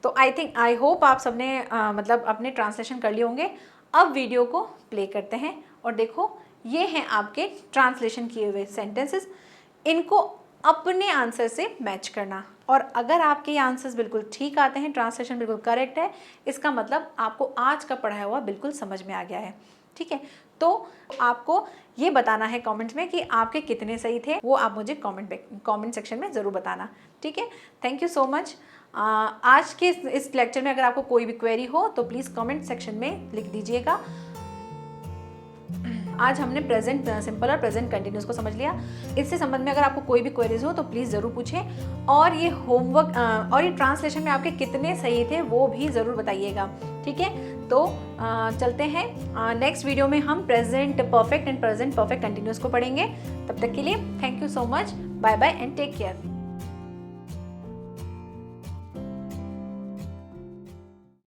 Speaker 1: तो आई होप आप सबने मतलब अपने ट्रांसलेशन कर लिए होंगे। अब वीडियो को प्ले करते हैं और देखो ये हैं आपके ट्रांसलेशन किए हुए सेंटेंसेस। इनको अपने आंसर से मैच करना, और अगर आपके ये आंसर्स बिल्कुल ठीक आते हैं, ट्रांसलेशन बिल्कुल करेक्ट है, इसका मतलब आपको आज का पढ़ाया हुआ बिल्कुल समझ में आ गया है, ठीक है। तो आपको ये बताना है कमेंट में कि आपके कितने सही थे, वो आप मुझे कमेंट सेक्शन में ज़रूर बताना, ठीक है। Thank you so much. आज के इस लेक्चर में अगर आपको कोई भी क्वेरी हो तो प्लीज़ कमेंट सेक्शन में लिख दीजिएगा। आज हमने प्रेजेंट सिंपल और प्रेजेंट कंटिन्यूस को समझ लिया। इससे संबंध में अगर आपको कोई भी क्वेरीज हो तो प्लीज़ ज़रूर पूछें, और ये होमवर्क और ये ट्रांसलेशन में आपके कितने सही थे वो भी ज़रूर बताइएगा, ठीक है। तो चलते हैं नेक्स्ट वीडियो में हम present perfect and present perfect continuous को पढ़ेंगे। तब तक के लिए thank you so much, bye bye and take care.